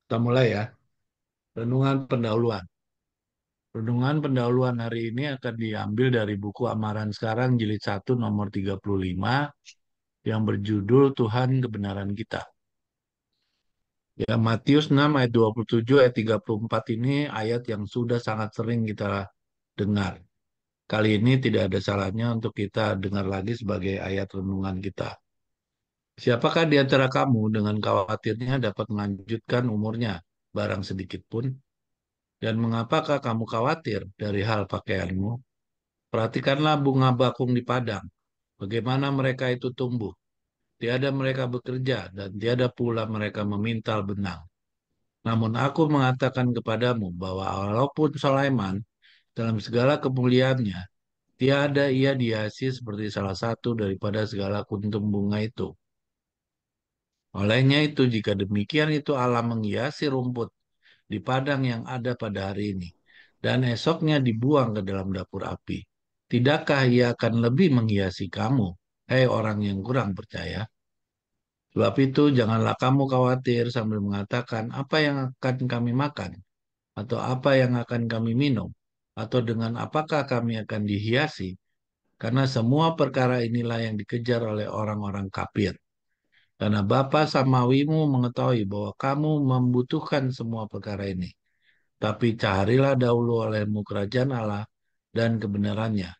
Kita mulai ya. Renungan pendahuluan. Renungan pendahuluan hari ini akan diambil dari buku Amaran Sekarang Jilid 1 nomor 35 yang berjudul Tuhan Kebenaran Kita. Ya, Matius 6 ayat 27 ayat 34 ini ayat yang sudah sangat sering kita dengar. Kali ini tidak ada salahnya untuk kita dengar lagi sebagai ayat renungan kita. Siapakah di antara kamu dengan khawatirnya dapat melanjutkan umurnya barang sedikit pun? Dan mengapakah kamu khawatir dari hal pakaianmu? Perhatikanlah bunga bakung di padang. Bagaimana mereka itu tumbuh. Tiada mereka bekerja dan tiada pula mereka memintal benang. Namun aku mengatakan kepadamu bahwa walaupun Sulaiman dalam segala kemuliaannya, tiada ia dihiasi seperti salah satu daripada segala kuntum bunga itu. Olehnya itu, jika demikian itu Allah menghiasi rumput di padang yang ada pada hari ini, dan esoknya dibuang ke dalam dapur api. Tidakkah ia akan lebih menghiasi kamu, hei orang yang kurang percaya? Sebab itu janganlah kamu khawatir sambil mengatakan apa yang akan kami makan, atau apa yang akan kami minum, atau dengan apakah kami akan dihiasi, karena semua perkara inilah yang dikejar oleh orang-orang kafir. Karena Bapa Samawimu mengetahui bahwa kamu membutuhkan semua perkara ini. Tapi carilah dahulu olehmu kerajaan Allah dan kebenarannya.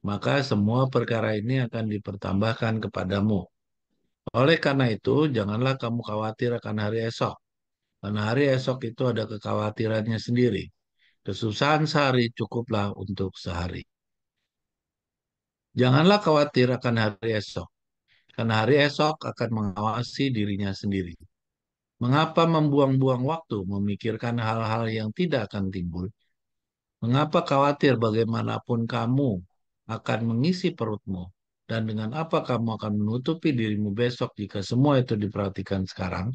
Maka semua perkara ini akan dipertambahkan kepadamu. Oleh karena itu, janganlah kamu khawatir akan hari esok. Karena hari esok itu ada kekhawatirannya sendiri. Kesusahan sehari cukuplah untuk sehari. Janganlah khawatir akan hari esok. Karena hari esok akan mengawasi dirinya sendiri. Mengapa membuang-buang waktu memikirkan hal-hal yang tidak akan timbul? Mengapa khawatir bagaimanapun kamu akan mengisi perutmu? Dan dengan apa kamu akan menutupi dirimu besok jika semua itu diperhatikan sekarang?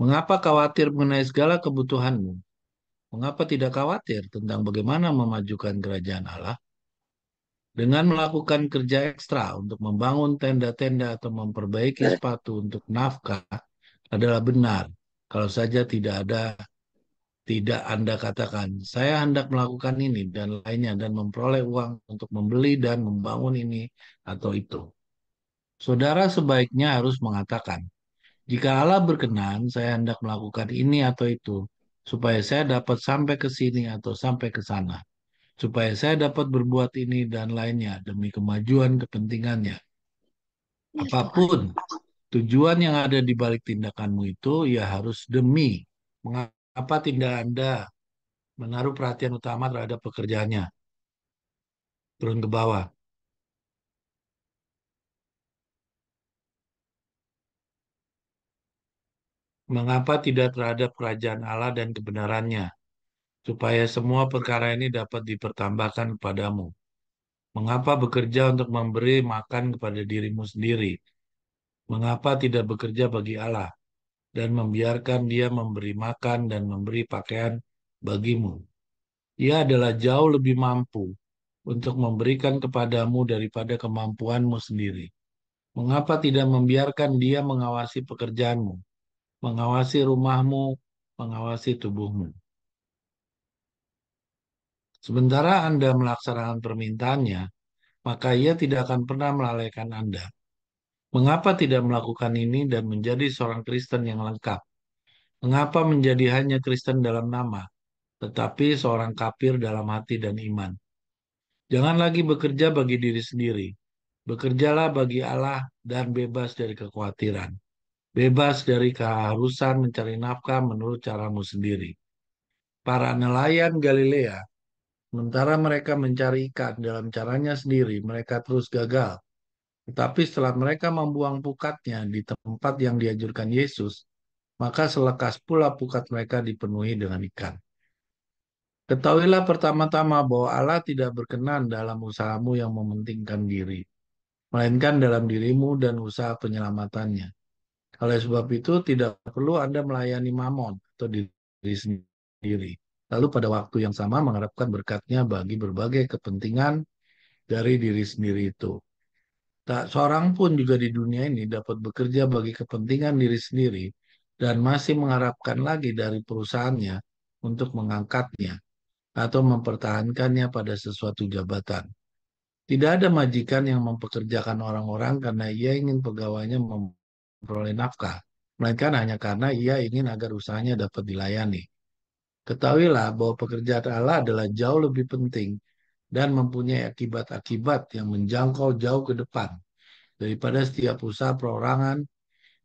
Mengapa khawatir mengenai segala kebutuhanmu? Mengapa tidak khawatir tentang bagaimana memajukan kerajaan Allah? Dengan melakukan kerja ekstra untuk membangun tenda-tenda atau memperbaiki sepatu untuk nafkah adalah benar. Kalau saja tidak Anda katakan, saya hendak melakukan ini dan lainnya dan memperoleh uang untuk membeli dan membangun ini atau itu. Saudara sebaiknya harus mengatakan, jika Allah berkenan, saya hendak melakukan ini atau itu, supaya saya dapat sampai ke sini atau sampai ke sana, supaya saya dapat berbuat ini dan lainnya demi kemajuan kepentingannya. Ya Tuhan. Apapun tujuan yang ada di balik tindakanmu itu, ya harus demi. Mengapa tidak Anda menaruh perhatian utama terhadap pekerjaannya? Turun ke bawah. Mengapa tidak terhadap kerajaan Allah dan kebenarannya, supaya semua perkara ini dapat dipertambahkan kepadamu? Mengapa bekerja untuk memberi makan kepada dirimu sendiri? Mengapa tidak bekerja bagi Allah dan membiarkan Dia memberi makan dan memberi pakaian bagimu? Ia adalah jauh lebih mampu untuk memberikan kepadamu daripada kemampuanmu sendiri. Mengapa tidak membiarkan Dia mengawasi pekerjaanmu, mengawasi rumahmu, mengawasi tubuhmu? Sementara Anda melaksanakan permintaannya, maka ia tidak akan pernah melalaikan Anda. Mengapa tidak melakukan ini dan menjadi seorang Kristen yang lengkap? Mengapa menjadi hanya Kristen dalam nama, tetapi seorang kafir dalam hati dan iman? Jangan lagi bekerja bagi diri sendiri. Bekerjalah bagi Allah dan bebas dari kekhawatiran. Bebas dari keharusan mencari nafkah menurut caramu sendiri. Para nelayan Galilea, sementara mereka mencari ikan dalam caranya sendiri, mereka terus gagal. Tetapi setelah mereka membuang pukatnya di tempat yang dianjurkan Yesus, maka selekas pula pukat mereka dipenuhi dengan ikan. Ketahuilah pertama-tama bahwa Allah tidak berkenan dalam usahamu yang mementingkan diri, melainkan dalam dirimu dan usaha penyelamatannya. Oleh sebab itu, tidak perlu Anda melayani mamon atau diri sendiri. Lalu pada waktu yang sama mengharapkan berkatnya bagi berbagai kepentingan dari diri sendiri itu. Tak seorang pun juga di dunia ini dapat bekerja bagi kepentingan diri sendiri dan masih mengharapkan lagi dari perusahaannya untuk mengangkatnya atau mempertahankannya pada sesuatu jabatan. Tidak ada majikan yang mempekerjakan orang-orang karena ia ingin pegawainya memperoleh nafkah, melainkan hanya karena ia ingin agar usahanya dapat dilayani. Ketahuilah bahwa pekerjaan Allah adalah jauh lebih penting dan mempunyai akibat-akibat yang menjangkau jauh ke depan daripada setiap usaha perorangan,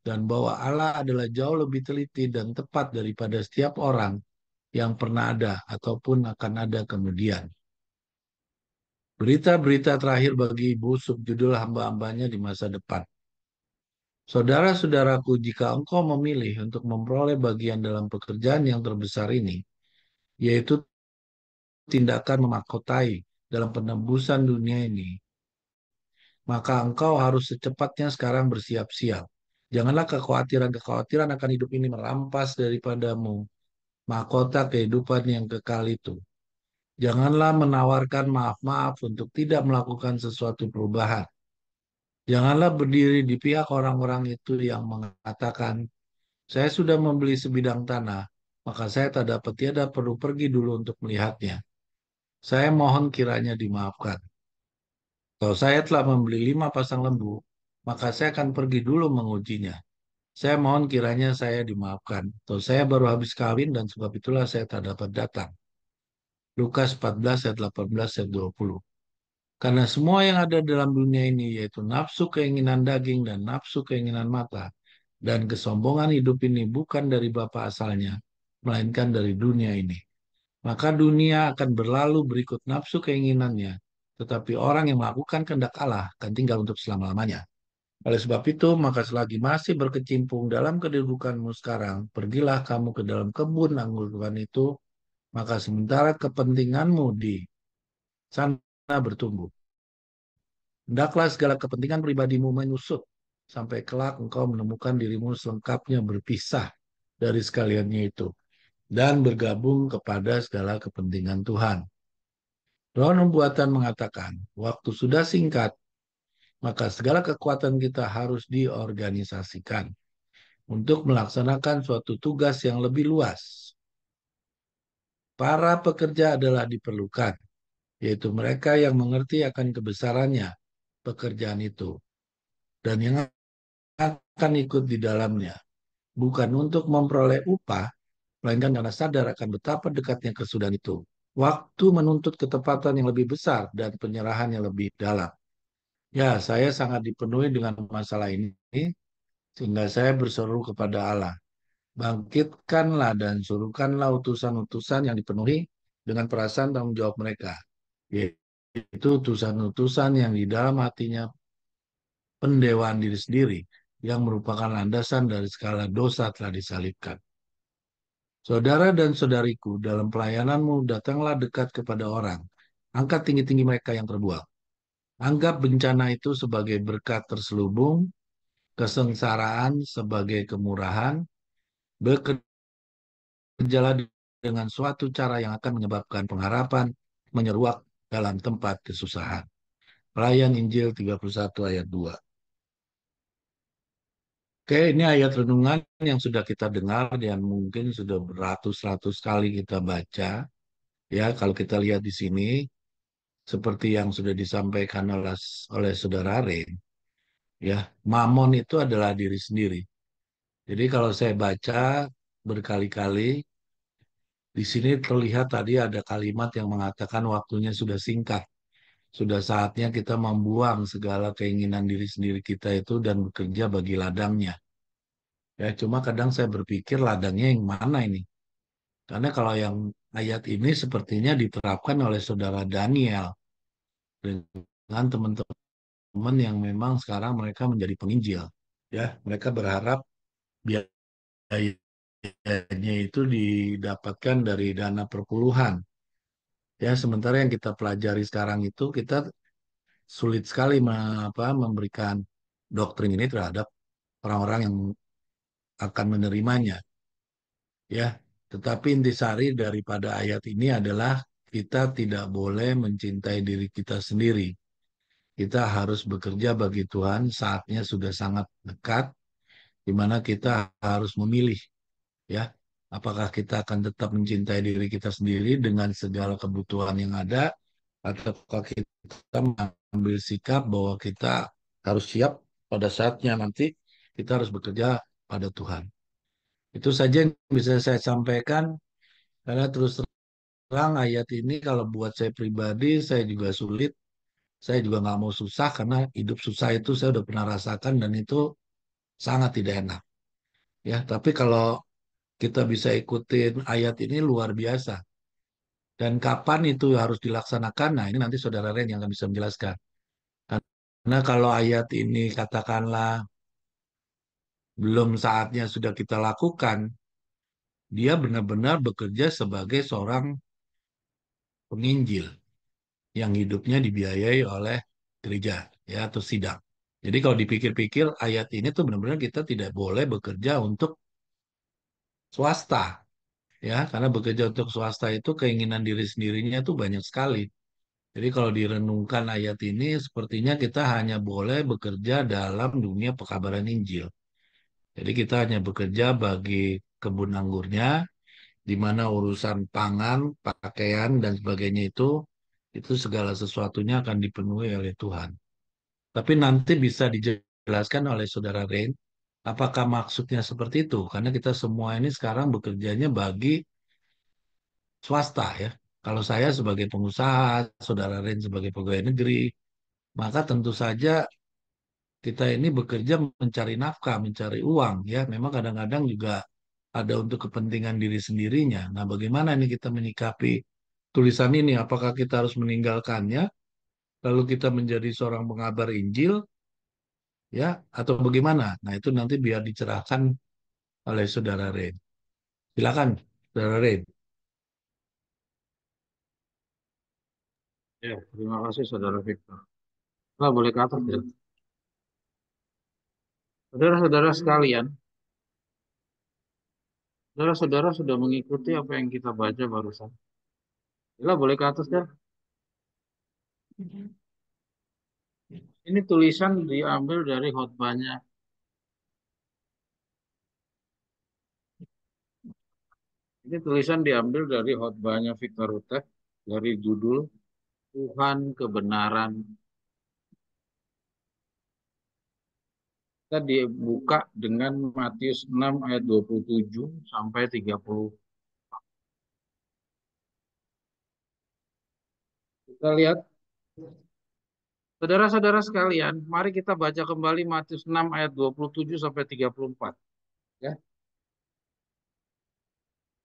dan bahwa Allah adalah jauh lebih teliti dan tepat daripada setiap orang yang pernah ada ataupun akan ada kemudian. Berita-berita terakhir bagi ibu subjudul hamba-hambanya di masa depan. Saudara-saudaraku, jika engkau memilih untuk memperoleh bagian dalam pekerjaan yang terbesar ini, yaitu tindakan memahkotai dalam penembusan dunia ini, maka engkau harus secepatnya sekarang bersiap-siap. Janganlah kekhawatiran-kekhawatiran akan hidup ini merampas daripadamu mahkota kehidupan yang kekal itu. Janganlah menawarkan maaf-maaf untuk tidak melakukan sesuatu perubahan. Janganlah berdiri di pihak orang-orang itu yang mengatakan, saya sudah membeli sebidang tanah, maka saya tak dapat tiada perlu pergi dulu untuk melihatnya. Saya mohon kiranya dimaafkan. Kalau saya telah membeli 5 pasang lembu, maka saya akan pergi dulu mengujinya. Saya mohon kiranya saya dimaafkan. Atau saya baru habis kawin dan sebab itulah saya tak dapat datang. Lukas 14 ayat 18 ayat 20. Karena semua yang ada dalam dunia ini yaitu nafsu keinginan daging dan nafsu keinginan mata dan kesombongan hidup ini bukan dari Bapa asalnya, melainkan dari dunia ini. Maka dunia akan berlalu berikut nafsu keinginannya, tetapi orang yang melakukan kehendak Allah akan tinggal untuk selama-lamanya. Oleh sebab itu, maka selagi masih berkecimpung dalam kedudukanmu sekarang, pergilah kamu ke dalam kebun anggur Tuhan itu, maka sementara kepentinganmu di sana bertumbuh. Hendaklah segala kepentingan pribadimu menyusut, sampai kelak engkau menemukan dirimu selengkapnya berpisah dari sekaliannya itu, dan bergabung kepada segala kepentingan Tuhan. Roh nubuatan mengatakan, waktu sudah singkat, maka segala kekuatan kita harus diorganisasikan untuk melaksanakan suatu tugas yang lebih luas. Para pekerja adalah diperlukan, yaitu mereka yang mengerti akan kebesarannya pekerjaan itu, dan yang akan ikut di dalamnya, bukan untuk memperoleh upah, melainkan karena sadar akan betapa dekatnya kesudahan itu. Waktu menuntut ketepatan yang lebih besar dan penyerahan yang lebih dalam. Ya, saya sangat dipenuhi dengan masalah ini, sehingga saya berseru kepada Allah. Bangkitkanlah dan suruhkanlah utusan-utusan yang dipenuhi dengan perasaan tanggung jawab mereka, yaitu utusan-utusan yang di dalam hatinya pendewaan diri sendiri, yang merupakan landasan dari segala dosa telah disalibkan. Saudara dan saudariku, dalam pelayananmu datanglah dekat kepada orang. Angkat tinggi-tinggi mereka yang terbuang. Anggap bencana itu sebagai berkat terselubung, kesengsaraan sebagai kemurahan, bekerjalah dengan suatu cara yang akan menyebabkan pengharapan menyeruak dalam tempat kesusahan. Pelayan Injil 31 ayat 2. Oke, ini ayat renungan yang sudah kita dengar dan mungkin sudah beratus-ratus kali kita baca. Ya, kalau kita lihat di sini, seperti yang sudah disampaikan oleh Saudara Ren, ya, mamon itu adalah diri sendiri. Jadi kalau saya baca berkali-kali, di sini terlihat tadi ada kalimat yang mengatakan waktunya sudah singkat. Sudah saatnya kita membuang segala keinginan diri sendiri kita itu dan bekerja bagi ladangnya. Ya, cuma kadang saya berpikir ladangnya yang mana ini? Karena kalau yang ayat ini sepertinya diterapkan oleh Saudara Daniel dengan teman-teman yang memang sekarang mereka menjadi penginjil. Ya, mereka berharap biayanya itu didapatkan dari dana perpuluhan. Ya, sementara yang kita pelajari sekarang itu kita sulit sekali memberikan doktrin ini terhadap orang-orang yang akan menerimanya. Ya, tetapi intisari daripada ayat ini adalah kita tidak boleh mencintai diri kita sendiri. Kita harus bekerja bagi Tuhan, saatnya sudah sangat dekat, di mana kita harus memilih, ya, apakah kita akan tetap mencintai diri kita sendiri dengan segala kebutuhan yang ada, ataukah kita mengambil sikap bahwa kita harus siap pada saatnya nanti kita harus bekerja pada Tuhan. Itu saja yang bisa saya sampaikan, karena terus terang ayat ini kalau buat saya pribadi, saya juga sulit. Saya juga nggak mau susah karena hidup susah itu saya udah pernah rasakan dan itu sangat tidak enak. Ya, tapi kalau kita bisa ikutin ayat ini luar biasa. Dan kapan itu harus dilaksanakan? Nah, ini nanti saudara Ren yang akan bisa menjelaskan. Karena kalau ayat ini katakanlah belum saatnya sudah kita lakukan, dia benar-benar bekerja sebagai seorang penginjil yang hidupnya dibiayai oleh gereja, ya, atau sidang. Jadi kalau dipikir-pikir ayat ini tuh benar-benar kita tidak boleh bekerja untuk swasta, ya, karena bekerja untuk swasta itu keinginan diri sendirinya tuh banyak sekali. Jadi kalau direnungkan ayat ini, sepertinya kita hanya boleh bekerja dalam dunia pekabaran Injil. Jadi kita hanya bekerja bagi kebun anggurnya, di mana urusan pangan, pakaian, dan sebagainya itu segala sesuatunya akan dipenuhi oleh Tuhan. Tapi nanti bisa dijelaskan oleh Saudara Rain, apakah maksudnya seperti itu? Karena kita semua ini sekarang bekerjanya bagi swasta, ya. Kalau saya sebagai pengusaha, Saudara Rain sebagai pegawai negeri, maka tentu saja kita ini bekerja mencari nafkah, mencari uang, ya. Memang kadang-kadang juga ada untuk kepentingan diri sendirinya. Nah, bagaimana ini kita menyikapi tulisan ini? Apakah kita harus meninggalkannya, lalu kita menjadi seorang pengabar Injil, ya, atau bagaimana? Nah, itu nanti biar dicerahkan oleh Saudara Ren. Silakan, Saudara Ren. Ya, terima kasih Saudara Victor. Nah, boleh ke atas ya. Saudara-saudara sekalian, saudara-saudara sudah mengikuti apa yang kita baca barusan. Ya, boleh ke atas ya. Ini tulisan diambil dari khotbahnya. Ini tulisan diambil dari khotbahnya Victor Utek dari judul Tuhan Kebenaran. Kita dibuka dengan Matius 6 ayat 27 sampai 30. Kita lihat, saudara-saudara sekalian, mari kita baca kembali Matius 6 ayat 27 sampai 34. Ya.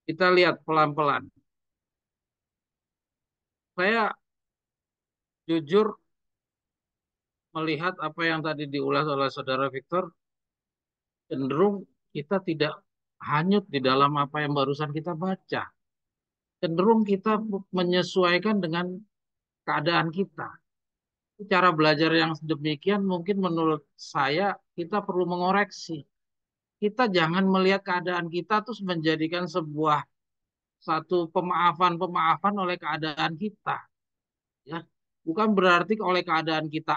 Kita lihat pelan-pelan. Saya jujur melihat apa yang tadi diulas oleh saudara Victor, cenderung kita tidak hanyut di dalam apa yang barusan kita baca. Cenderung kita menyesuaikan dengan keadaan kita. Cara belajar yang demikian mungkin menurut saya kita perlu mengoreksi. Kita jangan melihat keadaan kita terus menjadikan sebuah satu pemaafan-pemaafan oleh keadaan kita, ya. Bukan berarti oleh keadaan kita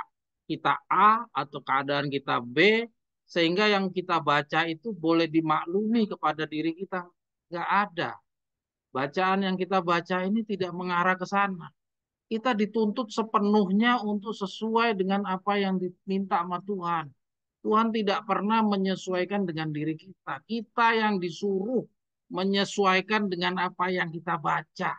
kita A atau keadaan kita B sehingga yang kita baca itu boleh dimaklumi kepada diri kita. Nggak ada. Bacaan yang kita baca ini tidak mengarah ke sana. Kita dituntut sepenuhnya untuk sesuai dengan apa yang diminta sama Tuhan. Tuhan tidak pernah menyesuaikan dengan diri kita. Kita yang disuruh menyesuaikan dengan apa yang kita baca.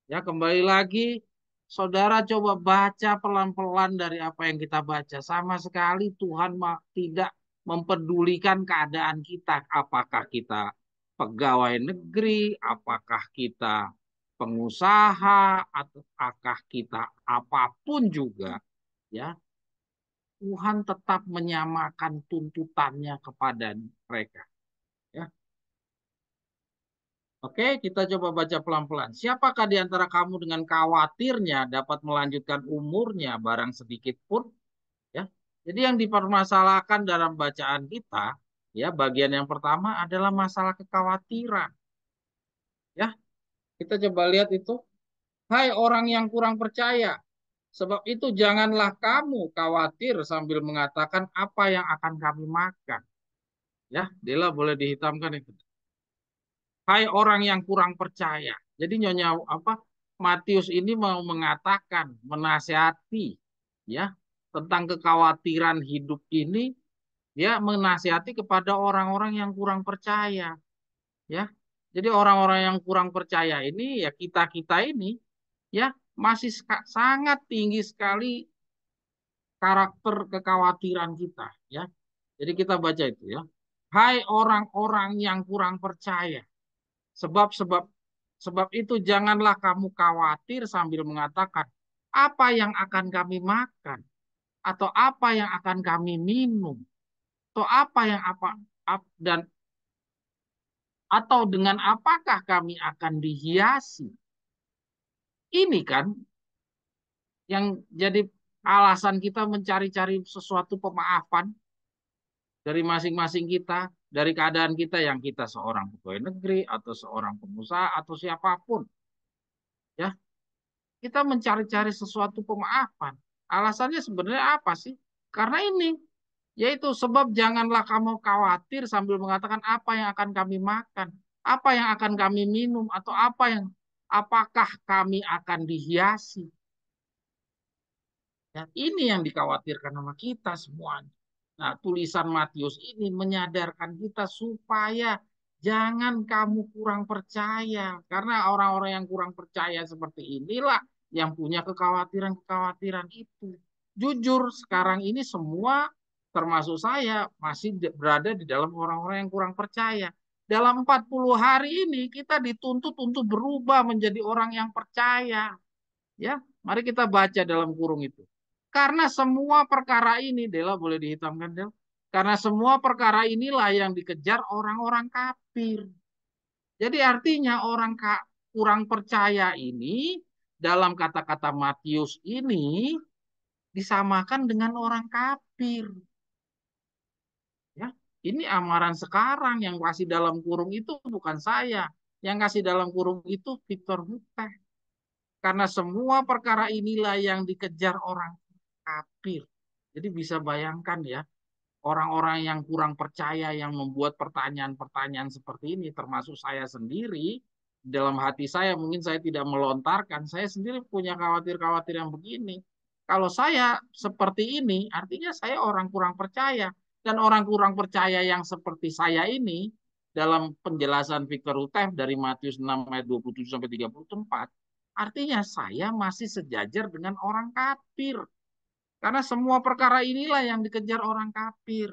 Ya, kembali lagi, saudara coba baca pelan-pelan dari apa yang kita baca. Sama sekali Tuhan tidak mempedulikan keadaan kita. Apakah kita pegawai negeri, apakah kita pengusaha, atau apakah kita apapun juga, ya. Tuhan tetap menyamakan tuntutannya kepada mereka. Ya. Oke, kita coba baca pelan-pelan. Siapakah di antara kamu dengan khawatirnya dapat melanjutkan umurnya barang sedikit pun? Ya. Jadi yang dipermasalahkan dalam bacaan kita, ya, bagian yang pertama adalah masalah kekhawatiran. Ya, kita coba lihat itu. Hai orang yang kurang percaya, sebab itu janganlah kamu khawatir sambil mengatakan apa yang akan kami makan Ya, Dela boleh dihitamkan itu. Hai orang yang kurang percaya. Jadi Nyonya apa? Matius ini mau mengatakan, menasihati ya tentang kekhawatiran hidup ini, ya menasihati kepada orang-orang yang kurang percaya, ya. Jadi orang-orang yang kurang percaya ini ya kita-kita ini ya masih sangat tinggi sekali karakter kekhawatiran kita, ya. Jadi kita baca itu ya. Hai orang-orang yang kurang percaya. Sebab sebab itu janganlah kamu khawatir sambil mengatakan apa yang akan kami makan atau apa yang akan kami minum atau apa yang dan atau dengan apakah kami akan dihiasi. Ini kan yang jadi alasan kita mencari-cari sesuatu pemaafan dari masing-masing kita, dari keadaan kita yang kita seorang pegawai negeri atau seorang pengusaha atau siapapun, ya. Kita mencari-cari sesuatu pemaafan. Alasannya sebenarnya apa sih? Karena ini, yaitu sebab janganlah kamu khawatir sambil mengatakan apa yang akan kami makan, apa yang akan kami minum, atau apakah kami akan dihiasi. Dan ini yang dikhawatirkan sama kita semuanya. Nah, tulisan Matius ini menyadarkan kita supaya jangan kamu kurang percaya. Karena orang-orang yang kurang percaya seperti inilah yang punya kekhawatiran-kekhawatiran itu. Jujur, sekarang ini semua, termasuk saya, masih berada di dalam orang-orang yang kurang percaya. Dalam 40 hari ini kita dituntut untuk berubah menjadi orang yang percaya. Ya, mari kita baca dalam kurung itu. Karena semua perkara ini, Dela boleh dihitamkan, Del. Karena semua perkara inilah yang dikejar orang-orang kafir. Jadi artinya kurang percaya ini dalam kata-kata Matius ini disamakan dengan orang kafir. Ya, ini amaran sekarang yang kasih dalam kurung itu bukan saya. Yang kasih dalam kurung itu Victor Huta. Karena semua perkara inilah yang dikejar orang kafir. Jadi bisa bayangkan ya, orang-orang yang kurang percaya yang membuat pertanyaan-pertanyaan seperti ini, termasuk saya sendiri, dalam hati saya mungkin saya tidak melontarkan, saya sendiri punya khawatir-khawatir yang begini. Kalau saya seperti ini, artinya saya orang kurang percaya. Dan orang kurang percaya yang seperti saya ini, dalam penjelasan Victor Utef dari Matius 6 ayat 27 sampai 34, artinya saya masih sejajar dengan orang kafir. Karena semua perkara inilah yang dikejar orang kafir.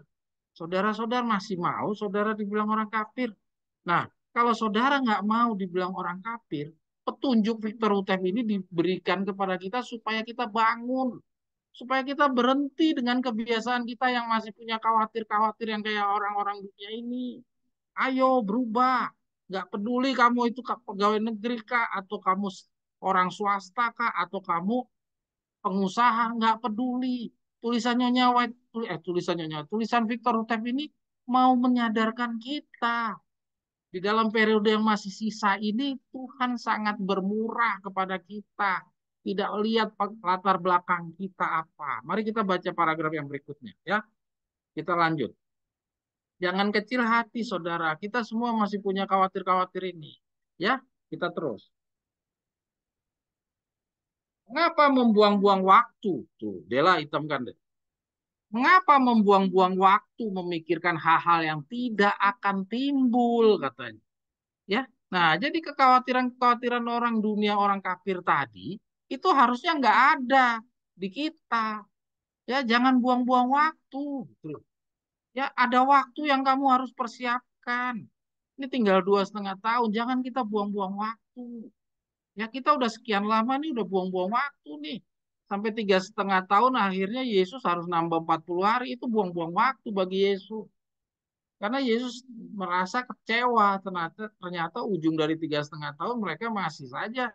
Saudara-saudara masih mau saudara dibilang orang kafir? Nah, kalau saudara nggak mau dibilang orang kafir, petunjuk Victor Utep ini diberikan kepada kita supaya kita bangun. Supaya kita berhenti dengan kebiasaan kita yang masih punya khawatir-khawatir yang kayak orang-orang dunia ini. Ayo berubah. Nggak peduli kamu itu pegawai negeri kah, atau kamu orang swasta kah, atau kamu pengusaha, nggak peduli. Tulisannya nyawa, tulisannya nyawa, tulisan Victor Hutep ini mau menyadarkan kita di dalam periode yang masih sisa ini Tuhan sangat bermurah kepada kita. Tidak lihat latar belakang kita apa. Mari kita baca paragraf yang berikutnya ya. Kita lanjut. Jangan kecil hati saudara. Kita semua masih punya khawatir-khawatir ini. Ya, kita terus. Mengapa membuang-buang waktu? Tuh, Dela hitamkan deh. Mengapa membuang-buang waktu memikirkan hal-hal yang tidak akan timbul katanya. Ya. Nah, jadi kekhawatiran-kekhawatiran orang dunia orang kafir tadi itu harusnya nggak ada di kita. Ya, jangan buang-buang waktu gitu loh. Ya, ada waktu yang kamu harus persiapkan. Ini tinggal 2,5 tahun, jangan kita buang-buang waktu. Ya kita udah sekian lama nih, udah buang-buang waktu nih. Sampai 3,5 tahun akhirnya Yesus harus nambah 40 hari. Itu buang-buang waktu bagi Yesus. Karena Yesus merasa kecewa. Ternyata ujung dari 3,5 tahun mereka masih saja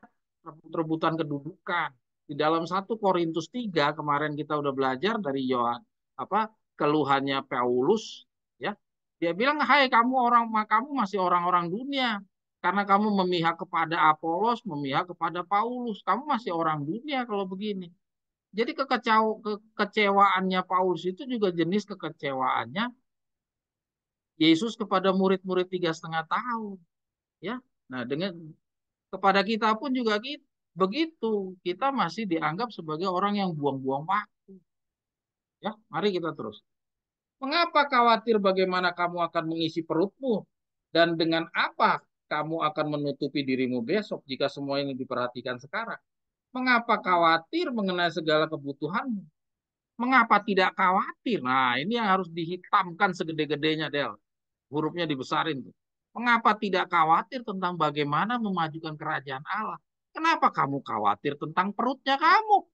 rebutan kedudukan. Di dalam 1 Korintus 3 kemarin kita udah belajar dari Yohan apa keluhannya Paulus, ya. Dia bilang, "Hai kamu masih orang-orang dunia. Karena kamu memihak kepada Apolos, memihak kepada Paulus. Kamu masih orang dunia kalau begini." Jadi kekecewaannya Paulus itu juga jenis kekecewaannya Yesus kepada murid-murid 3,5 tahun, ya. Nah, dengan kepada kita pun juga begitu. Kita masih dianggap sebagai orang yang buang-buang waktu. Ya, mari kita terus. Mengapa khawatir bagaimana kamu akan mengisi perutmu? Dan dengan apa kamu akan menutupi dirimu besok jika semua ini diperhatikan sekarang? Mengapa khawatir mengenai segala kebutuhanmu? Mengapa tidak khawatir? Nah, ini yang harus dihitamkan segede-gedenya, Del. Hurufnya dibesarin tuh. Mengapa tidak khawatir tentang bagaimana memajukan kerajaan Allah? Kenapa kamu khawatir tentang perutnya kamu?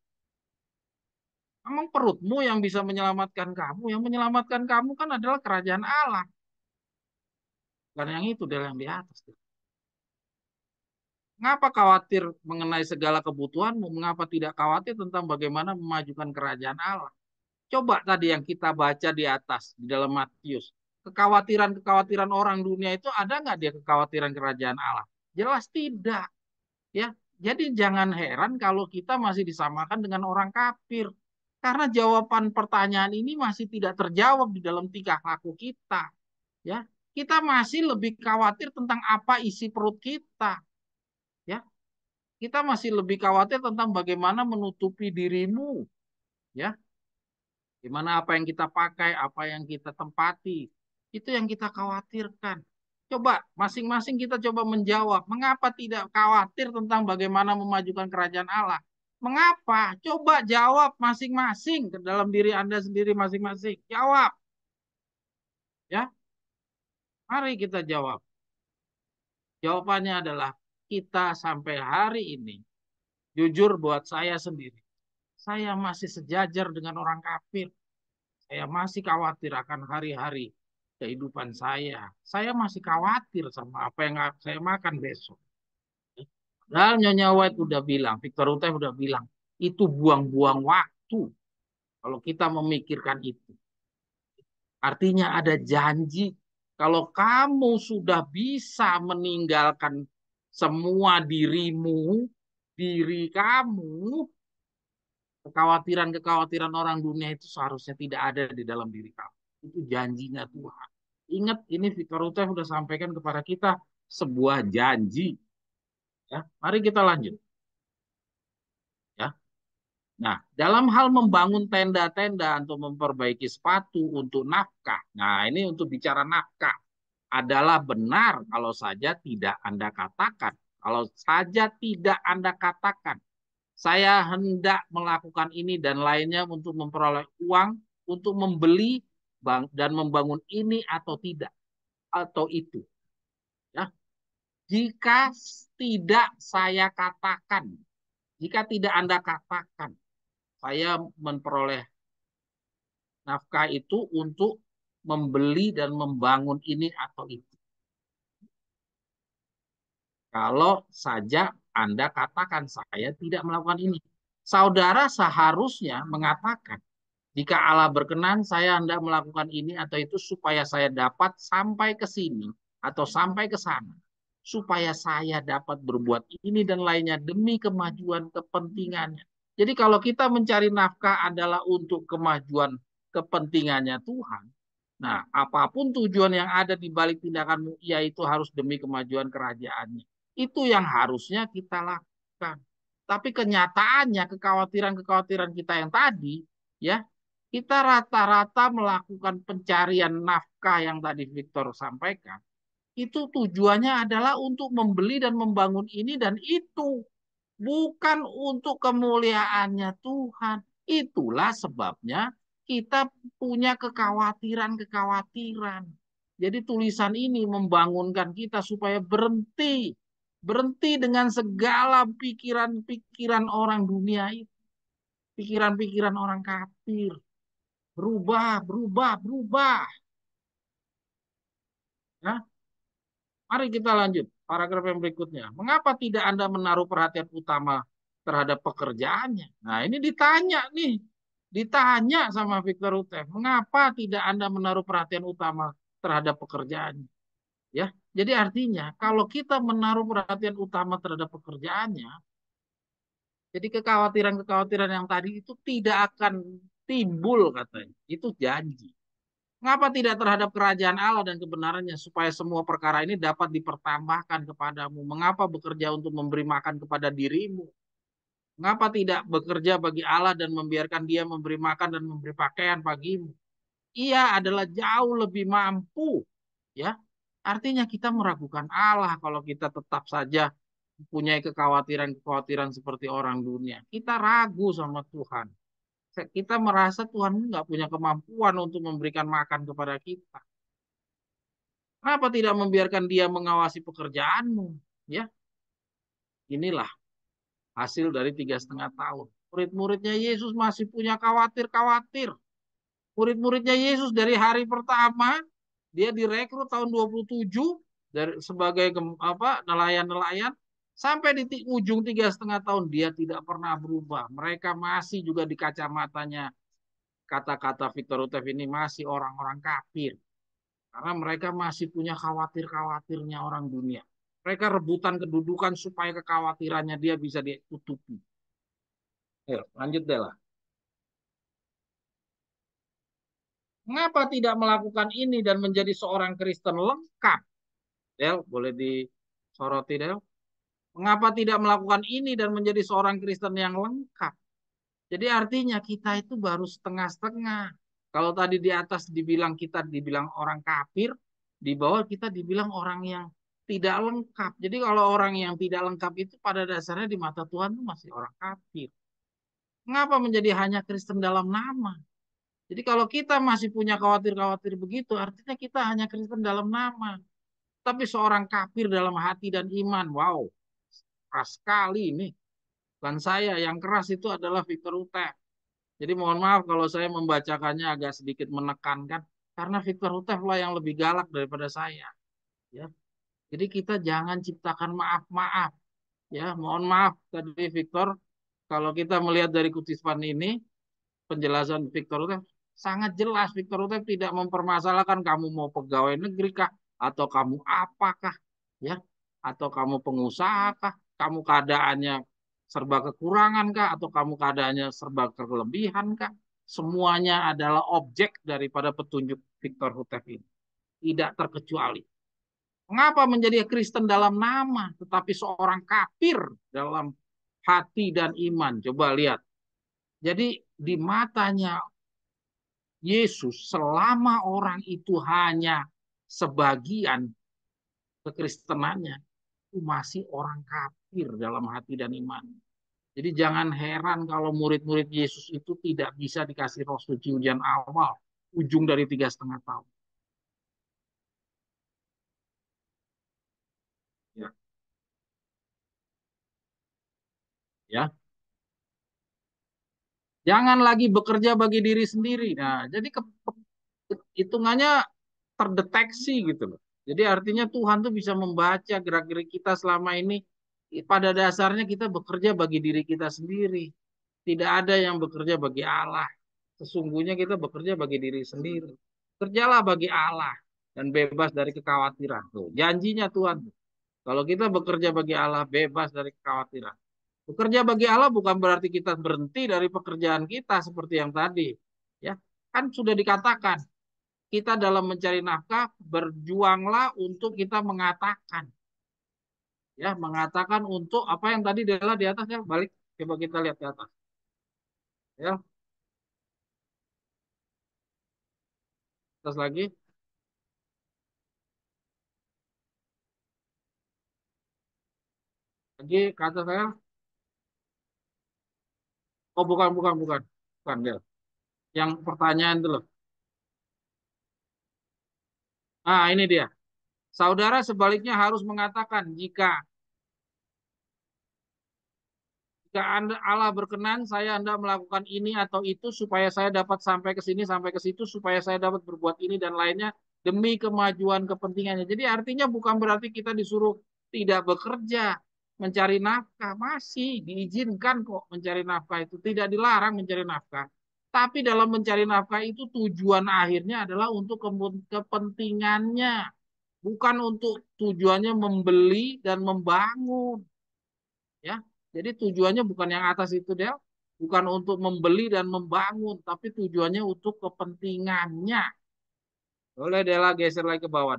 Memang perutmu yang bisa menyelamatkan kamu. Yang menyelamatkan kamu kan adalah kerajaan Allah. Dan yang itu adalah yang di atas. Mengapa khawatir mengenai segala kebutuhanmu? Mengapa tidak khawatir tentang bagaimana memajukan kerajaan Allah? Coba tadi yang kita baca di atas, di dalam Matius. Kekhawatiran-kekhawatiran orang dunia itu ada nggak dia kekhawatiran kerajaan Allah? Jelas tidak. Ya, jadi jangan heran kalau kita masih disamakan dengan orang kafir. Karena jawaban pertanyaan ini masih tidak terjawab di dalam tingkah laku kita. Ya, kita masih lebih khawatir tentang apa isi perut kita. Ya, kita masih lebih khawatir tentang bagaimana menutupi dirimu. Ya, gimana apa yang kita pakai, apa yang kita tempati. Itu yang kita khawatirkan. Coba masing-masing kita coba menjawab. Mengapa tidak khawatir tentang bagaimana memajukan kerajaan Allah? Mengapa? Coba jawab masing-masing ke dalam diri Anda sendiri masing-masing. Jawab. Ya, mari kita jawab. Jawabannya adalah kita sampai hari ini. Jujur buat saya sendiri. Saya masih sejajar dengan orang kafir. Saya masih khawatir akan hari-hari kehidupan saya. Saya masih khawatir sama apa yang saya makan besok. Dan Nyonya White udah bilang, Victor Utai udah bilang, itu buang-buang waktu kalau kita memikirkan itu. Artinya ada janji. Kalau kamu sudah bisa meninggalkan semua dirimu, diri kamu, kekhawatiran-kekhawatiran orang dunia itu seharusnya tidak ada di dalam diri kamu. Itu janjinya Tuhan. Ingat, ini Victor Uteh sudah sampaikan kepada kita sebuah janji. Ya, mari kita lanjut. Ya. Nah, dalam hal membangun tenda-tenda untuk memperbaiki sepatu untuk nafkah. Nah, ini untuk bicara nafkah adalah benar kalau saja tidak Anda katakan. Kalau saja tidak Anda katakan, saya hendak melakukan ini dan lainnya untuk memperoleh uang, untuk membeli dan membangun ini atau tidak, atau itu. Ya. Jika tidak saya katakan, jika tidak Anda katakan, saya memperoleh nafkah itu untuk membeli dan membangun ini atau itu. Kalau saja Anda katakan saya tidak melakukan ini. Saudara seharusnya mengatakan, jika Allah berkenan, saya hendak melakukan ini atau itu supaya saya dapat sampai ke sini atau sampai ke sana. Supaya saya dapat berbuat ini dan lainnya demi kemajuan kepentingannya. Jadi kalau kita mencari nafkah adalah untuk kemajuan kepentingannya Tuhan, nah apapun tujuan yang ada di balik tindakanmu, yaitu harus demi kemajuan kerajaannya. Itu yang harusnya kita lakukan. Tapi kenyataannya kekhawatiran-kekhawatiran kita yang tadi, ya, kita rata-rata melakukan pencarian nafkah yang tadi Victor sampaikan. Itu tujuannya adalah untuk membeli dan membangun ini dan itu. Bukan untuk kemuliaannya Tuhan. Itulah sebabnya kita punya kekhawatiran-kekhawatiran. Jadi tulisan ini membangunkan kita supaya berhenti. Berhenti dengan segala pikiran-pikiran orang dunia itu. Pikiran-pikiran orang kafir. Berubah, berubah, berubah. Ya, mari kita lanjut. Paragraf yang berikutnya. Mengapa tidak Anda menaruh perhatian utama terhadap pekerjaannya? Nah, ini ditanya nih. Ditanya sama Victor Uteh. Mengapa tidak Anda menaruh perhatian utama terhadap pekerjaannya? Ya, jadi artinya kalau kita menaruh perhatian utama terhadap pekerjaannya, jadi kekhawatiran-kekhawatiran yang tadi itu tidak akan timbul katanya. Itu janji. Mengapa tidak terhadap kerajaan Allah dan kebenarannya, supaya semua perkara ini dapat dipertambahkan kepadamu? Mengapa bekerja untuk memberi makan kepada dirimu? Mengapa tidak bekerja bagi Allah dan membiarkan Dia memberi makan dan memberi pakaian bagimu? Ia adalah jauh lebih mampu, ya. Artinya kita meragukan Allah kalau kita tetap saja mempunyai kekhawatiran-kekhawatiran seperti orang dunia. Kita ragu sama Tuhan. Kita merasa Tuhan nggak punya kemampuan untuk memberikan makan kepada kita. Kenapa tidak membiarkan Dia mengawasi pekerjaanmu? Ya, inilah hasil dari 3,5 tahun. Murid-muridnya Yesus masih punya khawatir-khawatir. Murid-muridnya Yesus dari hari pertama dia direkrut tahun 27 sebagai nelayan-nelayan sampai di ujung 3,5 tahun dia tidak pernah berubah. Mereka masih juga di kacamatanya kata-kata Victor Utev ini masih orang-orang kafir karena mereka masih punya khawatir-khawatirnya orang dunia. Mereka rebutan kedudukan supaya kekhawatirannya dia bisa ditutupi. Ayo, lanjut deh lah. Mengapa tidak melakukan ini dan menjadi seorang Kristen lengkap? Del, boleh disoroti, Del. Mengapa tidak melakukan ini dan menjadi seorang Kristen yang lengkap? Jadi artinya kita itu baru setengah-setengah. Kalau tadi di atas dibilang orang kafir, di bawah kita dibilang orang yang tidak lengkap. Jadi kalau orang yang tidak lengkap itu pada dasarnya di mata Tuhan itu masih orang kafir. Mengapa menjadi hanya Kristen dalam nama? Jadi kalau kita masih punya khawatir-khawatir begitu, artinya kita hanya Kristen dalam nama. Tapi seorang kafir dalam hati dan iman, wow, keras sekali ini. Bukan saya, yang keras itu adalah Victor Utev. Jadi mohon maaf kalau saya membacakannya agak sedikit menekankan, karena Victor Utev lah yang lebih galak daripada saya. Ya, jadi kita jangan ciptakan maaf-maaf. Ya, mohon maaf tadi Victor, kalau kita melihat dari kutipan ini, penjelasan Victor Utev sangat jelas. Victor Utev tidak mempermasalahkan kamu mau pegawai negeri kah, atau kamu apakah, ya, atau kamu pengusaha kah, kamu keadaannya serba kekurangan kah, atau kamu keadaannya serba kelebihan kah. Semuanya adalah objek daripada petunjuk Victor Utev ini, tidak terkecuali. Mengapa menjadi Kristen dalam nama, tetapi seorang kafir dalam hati dan iman? Coba lihat. Jadi di matanya Yesus, selama orang itu hanya sebagian kekristenannya, itu masih orang kafir dalam hati dan iman. Jadi jangan heran kalau murid-murid Yesus itu tidak bisa dikasih roh suci ujian awal, ujung dari 3,5 tahun. Ya, ya. Jangan lagi bekerja bagi diri sendiri. Nah, jadi hitungannya terdeteksi gitu loh. Jadi artinya Tuhan tuh bisa membaca gerak-gerik kita selama ini. Pada dasarnya kita bekerja bagi diri kita sendiri. Tidak ada yang bekerja bagi Allah. Sesungguhnya kita bekerja bagi diri sendiri. Kerjalah bagi Allah dan bebas dari kekhawatiran. Tuh, janjinya Tuhan. Kalau kita bekerja bagi Allah, bebas dari kekhawatiran. Bekerja bagi Allah bukan berarti kita berhenti dari pekerjaan kita seperti yang tadi. Ya, kan sudah dikatakan kita dalam mencari nafkah berjuanglah untuk kita mengatakan, ya, mengatakan untuk apa yang tadi adalah di atas, ya, balik coba kita lihat di atas, ya, atas lagi, kata saya, oh bukan bukan bukan bukan Del, yang pertanyaan itu loh, ah ini dia, saudara sebaliknya harus mengatakan jika Allah berkenan, saya Anda melakukan ini atau itu supaya saya dapat sampai ke sini, sampai ke situ, supaya saya dapat berbuat ini dan lainnya demi kemajuan kepentingannya. Jadi artinya bukan berarti kita disuruh tidak bekerja, mencari nafkah. Masih diizinkan kok mencari nafkah itu. Tidak dilarang mencari nafkah. Tapi dalam mencari nafkah itu tujuan akhirnya adalah untuk kepentingannya. Bukan untuk tujuannya membeli dan membangun. Ya, jadi tujuannya bukan yang atas itu Del, bukan untuk membeli dan membangun, tapi tujuannya untuk kepentingannya. Boleh Dela geser lagi ke bawah.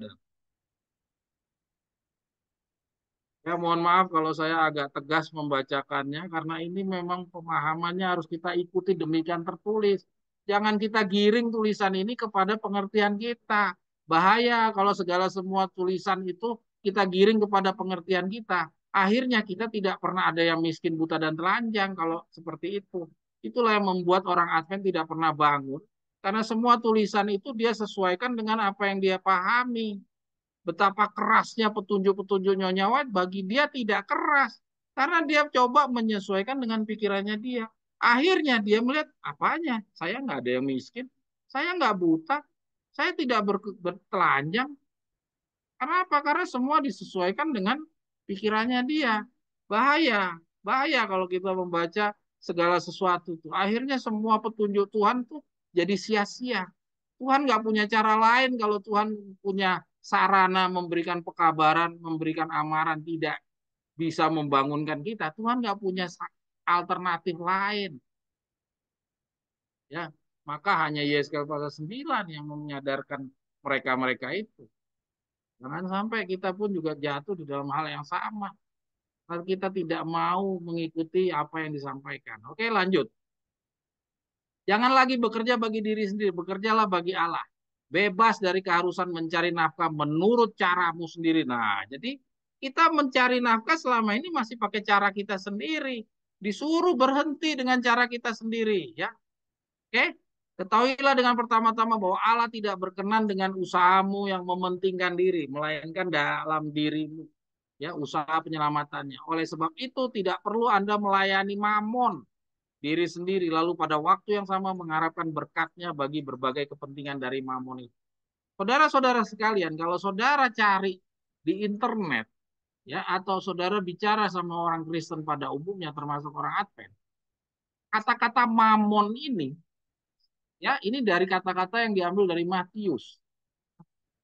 Ya, mohon maaf kalau saya agak tegas membacakannya karena ini memang pemahamannya harus kita ikuti demikian tertulis. Jangan kita giring tulisan ini kepada pengertian kita. Bahaya kalau segala semua tulisan itu kita giring kepada pengertian kita. Akhirnya kita tidak pernah ada yang miskin, buta, dan telanjang kalau seperti itu. Itulah yang membuat orang Advent tidak pernah bangun. Karena semua tulisan itu dia sesuaikan dengan apa yang dia pahami. Betapa kerasnya petunjuk-petunjuk Nyonya White, bagi dia tidak keras. Karena dia coba menyesuaikan dengan pikirannya dia. Akhirnya dia melihat, apanya? Saya nggak ada yang miskin. Saya nggak buta. Saya tidak bertelanjang. Kenapa? Karena semua disesuaikan dengan pikirannya dia. Bahaya. Bahaya kalau kita membaca segala sesuatu tuh. Akhirnya semua petunjuk Tuhan tuh jadi sia-sia. Tuhan nggak punya cara lain kalau Tuhan punya sarana memberikan pekabaran, memberikan amaran, tidak bisa membangunkan kita. Tuhan nggak punya alternatif lain. Ya, maka hanya Yeskel pasal 9 yang menyadarkan mereka-mereka itu. Jangan sampai kita pun juga jatuh di dalam hal yang sama. Kalau kita tidak mau mengikuti apa yang disampaikan. Oke, lanjut. Jangan lagi bekerja bagi diri sendiri, bekerjalah bagi Allah. Bebas dari keharusan mencari nafkah menurut caramu sendiri. Nah, jadi kita mencari nafkah selama ini masih pakai cara kita sendiri. Disuruh berhenti dengan cara kita sendiri, ya. Oke? Ketahuilah dengan pertama-tama bahwa Allah tidak berkenan dengan usahamu yang mementingkan diri, melainkan dalam dirimu, ya, usaha penyelamatannya. Oleh sebab itu tidak perlu Anda melayani mamon diri sendiri, lalu pada waktu yang sama mengharapkan berkatnya bagi berbagai kepentingan dari mamon itu. Saudara-saudara sekalian, kalau saudara cari di internet, ya, atau saudara bicara sama orang Kristen pada umumnya, termasuk orang Advent, kata-kata mamon ini, ya, ini dari kata-kata yang diambil dari Matius.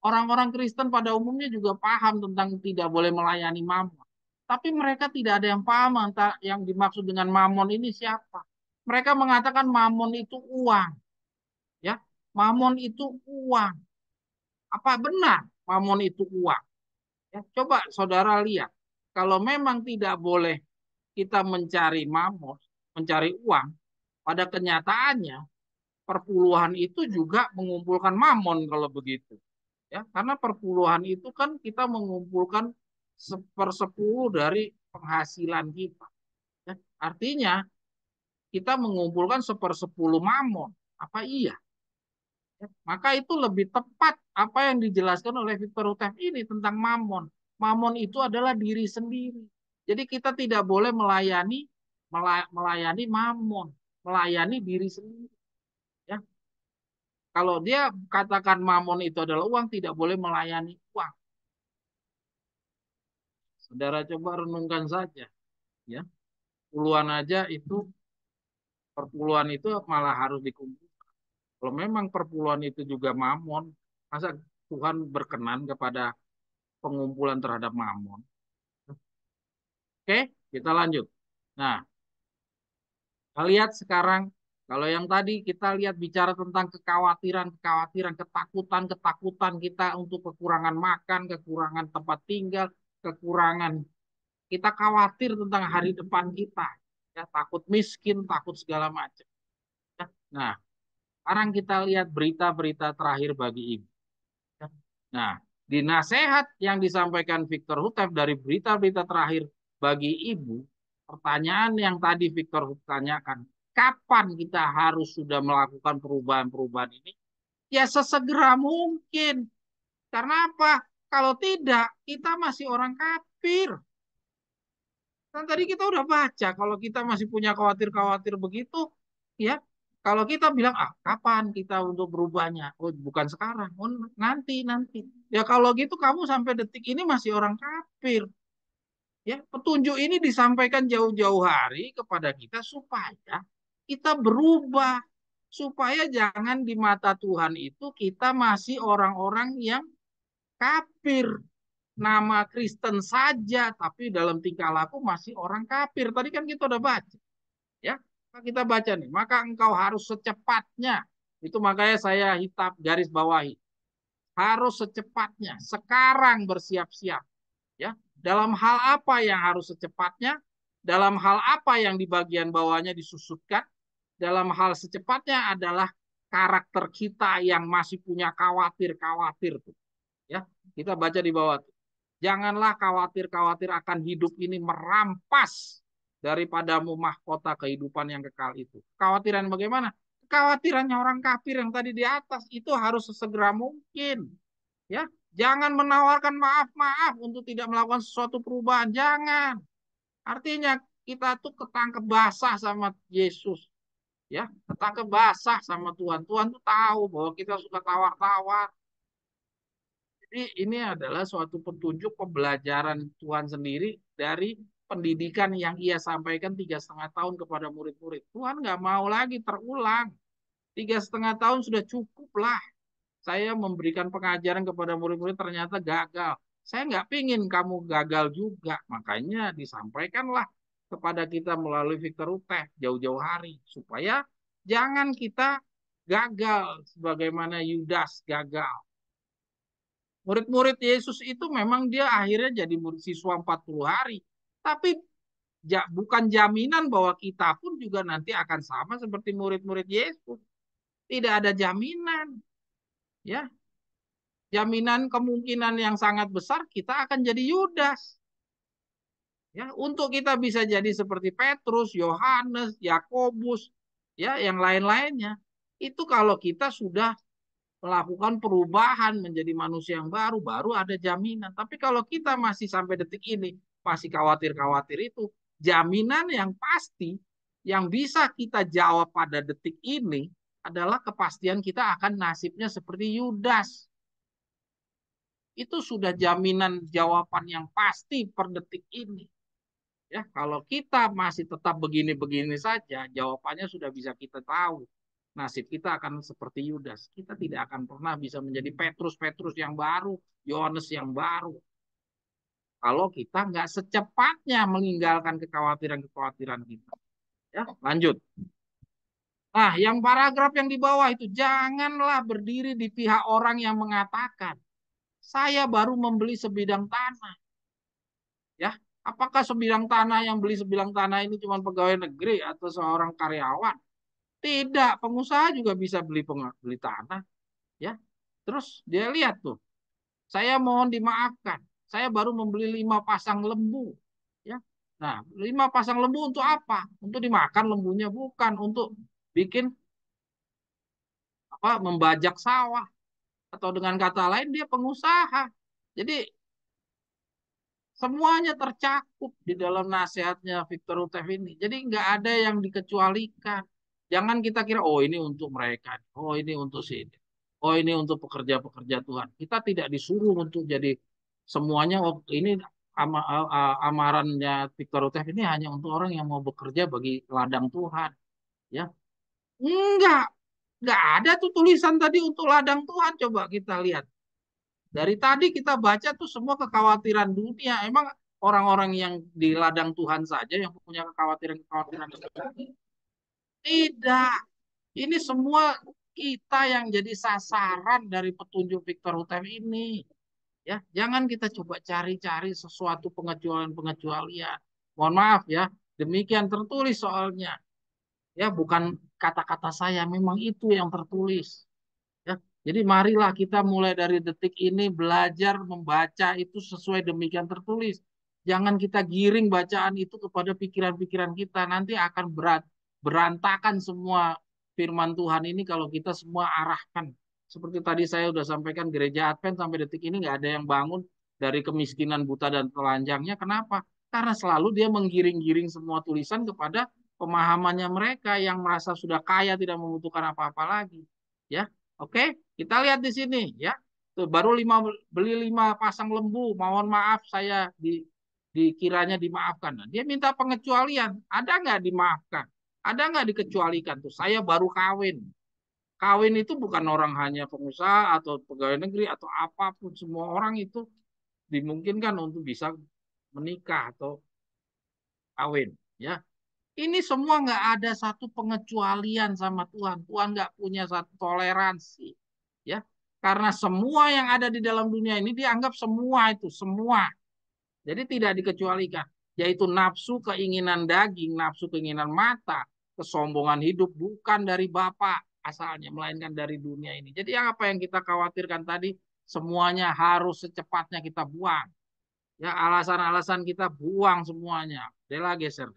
Orang-orang Kristen pada umumnya juga paham tentang tidak boleh melayani mamon. Tapi mereka tidak ada yang paham yang dimaksud dengan mamon ini siapa. Mereka mengatakan mamon itu uang, ya. Mamon itu uang. Apa benar mamon itu uang? Ya, coba saudara lihat. Kalau memang tidak boleh kita mencari mamon, mencari uang, pada kenyataannya perpuluhan itu juga mengumpulkan mamon kalau begitu. Ya, karena perpuluhan itu kan kita mengumpulkan sepersepuluh dari penghasilan kita. Ya, artinya kita mengumpulkan sepersepuluh mamon. Apa iya? Ya, maka itu lebih tepat apa yang dijelaskan oleh Victor Houteff ini tentang mamon. Mamon itu adalah diri sendiri. Jadi kita tidak boleh melayani mamon, melayani diri sendiri. Ya, kalau dia katakan mamon itu adalah uang, tidak boleh melayani uang. Saudara coba renungkan saja, ya. Puluhan aja itu, perpuluhan itu malah harus dikumpul. Kalau memang perpuluhan itu juga mamon, masa Tuhan berkenan kepada pengumpulan terhadap mamon? Oke, kita lanjut. Nah, kita lihat sekarang, kalau yang tadi kita lihat bicara tentang kekhawatiran, ketakutan kita untuk kekurangan makan, kekurangan tempat tinggal, kekurangan, kita khawatir tentang hari depan kita, ya, takut miskin, takut segala macam. Ya. Nah, sekarang kita lihat berita-berita terakhir bagi ibu. Ya. Nah, di nasihat yang disampaikan Victor Houteff dari berita-berita terakhir bagi ibu, pertanyaan yang tadi Victor Houteff tanyakan, kapan kita harus sudah melakukan perubahan-perubahan ini? Ya sesegera mungkin. Karena apa? Kalau tidak, kita masih orang kafir. Kan tadi kita udah baca, kalau kita masih punya khawatir-khawatir begitu, ya, kalau kita bilang, ah, kapan kita untuk berubahnya? Oh, bukan sekarang, oh, nanti. Ya kalau gitu kamu sampai detik ini masih orang kafir. Ya, petunjuk ini disampaikan jauh-jauh hari kepada kita supaya kita berubah, supaya jangan di mata Tuhan itu kita masih orang-orang yang kafir, nama Kristen saja, tapi dalam tingkah laku masih orang kafir. Tadi kan kita udah baca, ya. Kita baca nih, maka engkau harus secepatnya. Itu makanya saya hitam garis bawahi. harus secepatnya, sekarang bersiap-siap. Ya, dalam hal apa yang harus secepatnya? Dalam hal apa yang di bagian bawahnya disusutkan? Dalam hal secepatnya adalah karakter kita yang masih punya khawatir-khawatir tuh. Ya, kita baca di bawah tuh. Janganlah khawatir-khawatir akan hidup ini merampas daripadamu mahkota kehidupan yang kekal itu. Kekhawatiran bagaimana? Kekhawatirannya orang kafir yang tadi di atas itu harus sesegera mungkin. Ya, jangan menawarkan maaf-maaf untuk tidak melakukan sesuatu perubahan. Jangan. Artinya kita tuh ketangkep basah sama Yesus. Ya, ketangkep basah sama Tuhan. Tuhan tuh tahu bahwa kita suka tawar-tawar. Jadi ini adalah suatu petunjuk pembelajaran Tuhan sendiri dari pendidikan yang ia sampaikan 3,5 tahun kepada murid-murid. Tuhan nggak mau lagi terulang. 3,5 tahun sudah cukup lah. Saya memberikan pengajaran kepada murid-murid ternyata gagal. Saya nggak pingin kamu gagal juga. Makanya disampaikanlah kepada kita melalui Victor Uteh jauh-jauh hari. Supaya jangan kita gagal sebagaimana Yudas gagal. Murid-murid Yesus itu memang dia akhirnya jadi murid siswa 40 hari. Tapi bukan jaminan bahwa kita pun juga nanti akan sama seperti murid-murid Yesus. Tidak ada jaminan. Ya, jaminan kemungkinan yang sangat besar kita akan jadi Yudas. Ya, untuk kita bisa jadi seperti Petrus, Yohanes, Yakobus, ya, yang lain-lainnya. Itu kalau kita sudah melakukan perubahan menjadi manusia yang baru, baru ada jaminan. Tapi kalau kita masih sampai detik ini masih khawatir-khawatir itu, jaminan yang pasti yang bisa kita jawab pada detik ini adalah kepastian kita akan nasibnya seperti Yudas. Itu sudah jaminan jawaban yang pasti per detik ini. Ya, kalau kita masih tetap begini-begini saja, jawabannya sudah bisa kita tahu. Nasib kita akan seperti Yudas. Kita tidak akan pernah bisa menjadi Petrus-Petrus yang baru, Yohanes yang baru. Kalau kita nggak secepatnya meninggalkan kekhawatiran-kekhawatiran kita. Ya, lanjut. Nah, yang paragraf yang di bawah itu, janganlah berdiri di pihak orang yang mengatakan, saya baru membeli sebidang tanah. Ya, apakah sebidang tanah yang beli sebidang tanah ini cuma pegawai negeri atau seorang karyawan? Tidak, pengusaha juga bisa beli tanah. Ya, terus dia lihat tuh, saya mohon dimaafkan, saya baru membeli 5 pasang lembu. Ya, nah 5 pasang lembu untuk apa? Untuk dimakan lembunya, bukan untuk bikin apa? Membajak sawah atau dengan kata lain dia pengusaha. Jadi semuanya tercakup di dalam nasihatnya Victor Utev ini. Jadi nggak ada yang dikecualikan. Jangan kita kira, oh ini untuk mereka, oh ini untuk sini, oh ini untuk pekerja-pekerja Tuhan. Kita tidak disuruh untuk jadi semuanya. Oh, ini amarannya Victor Utev ini hanya untuk orang yang mau bekerja bagi ladang Tuhan. Ya, enggak, enggak ada tuh tulisan tadi untuk ladang Tuhan. Coba kita lihat. Dari tadi kita baca tuh semua kekhawatiran dunia. Emang orang-orang yang di ladang Tuhan saja yang punya kekhawatiran-kekhawatiran tidak. Ini semua kita yang jadi sasaran dari petunjuk Victor Hutem ini. Ya, jangan kita coba cari-cari sesuatu pengecualian-pengecualian. Mohon maaf ya, demikian tertulis soalnya. Ya, bukan kata-kata saya, memang itu yang tertulis. Ya, jadi marilah kita mulai dari detik ini belajar membaca itu sesuai demikian tertulis. Jangan kita giring bacaan itu kepada pikiran-pikiran kita. Nanti akan berantakan semua firman Tuhan ini kalau kita semua arahkan. Seperti tadi saya sudah sampaikan, gereja Advent sampai detik ini nggak ada yang bangun dari kemiskinan buta dan telanjangnya. Kenapa? Karena selalu dia menggiring-giring semua tulisan kepada pemahamannya mereka yang merasa sudah kaya tidak membutuhkan apa-apa lagi. Ya, oke, kita lihat di sini ya. Tuh, baru beli 5 pasang lembu. Mohon maaf saya dikiranya dimaafkan. Nah, dia minta pengecualian. Ada nggak dimaafkan? Ada nggak dikecualikan tuh? Saya baru kawin. Kawin itu bukan orang hanya pengusaha atau pegawai negeri atau apapun. Semua orang itu dimungkinkan untuk bisa menikah atau kawin. Ya, ini semua nggak ada satu pengecualian sama Tuhan. Tuhan nggak punya satu toleransi. Ya, Karena semua yang ada di dalam dunia ini dianggap semua itu, semua. Jadi tidak dikecualikan. Yaitu nafsu keinginan daging, nafsu keinginan mata, kesombongan hidup bukan dari Bapa asalnya, melainkan dari dunia ini. Jadi apa yang kita khawatirkan tadi, semuanya harus secepatnya kita buang. Ya, alasan-alasan kita buang semuanya. Dela geser.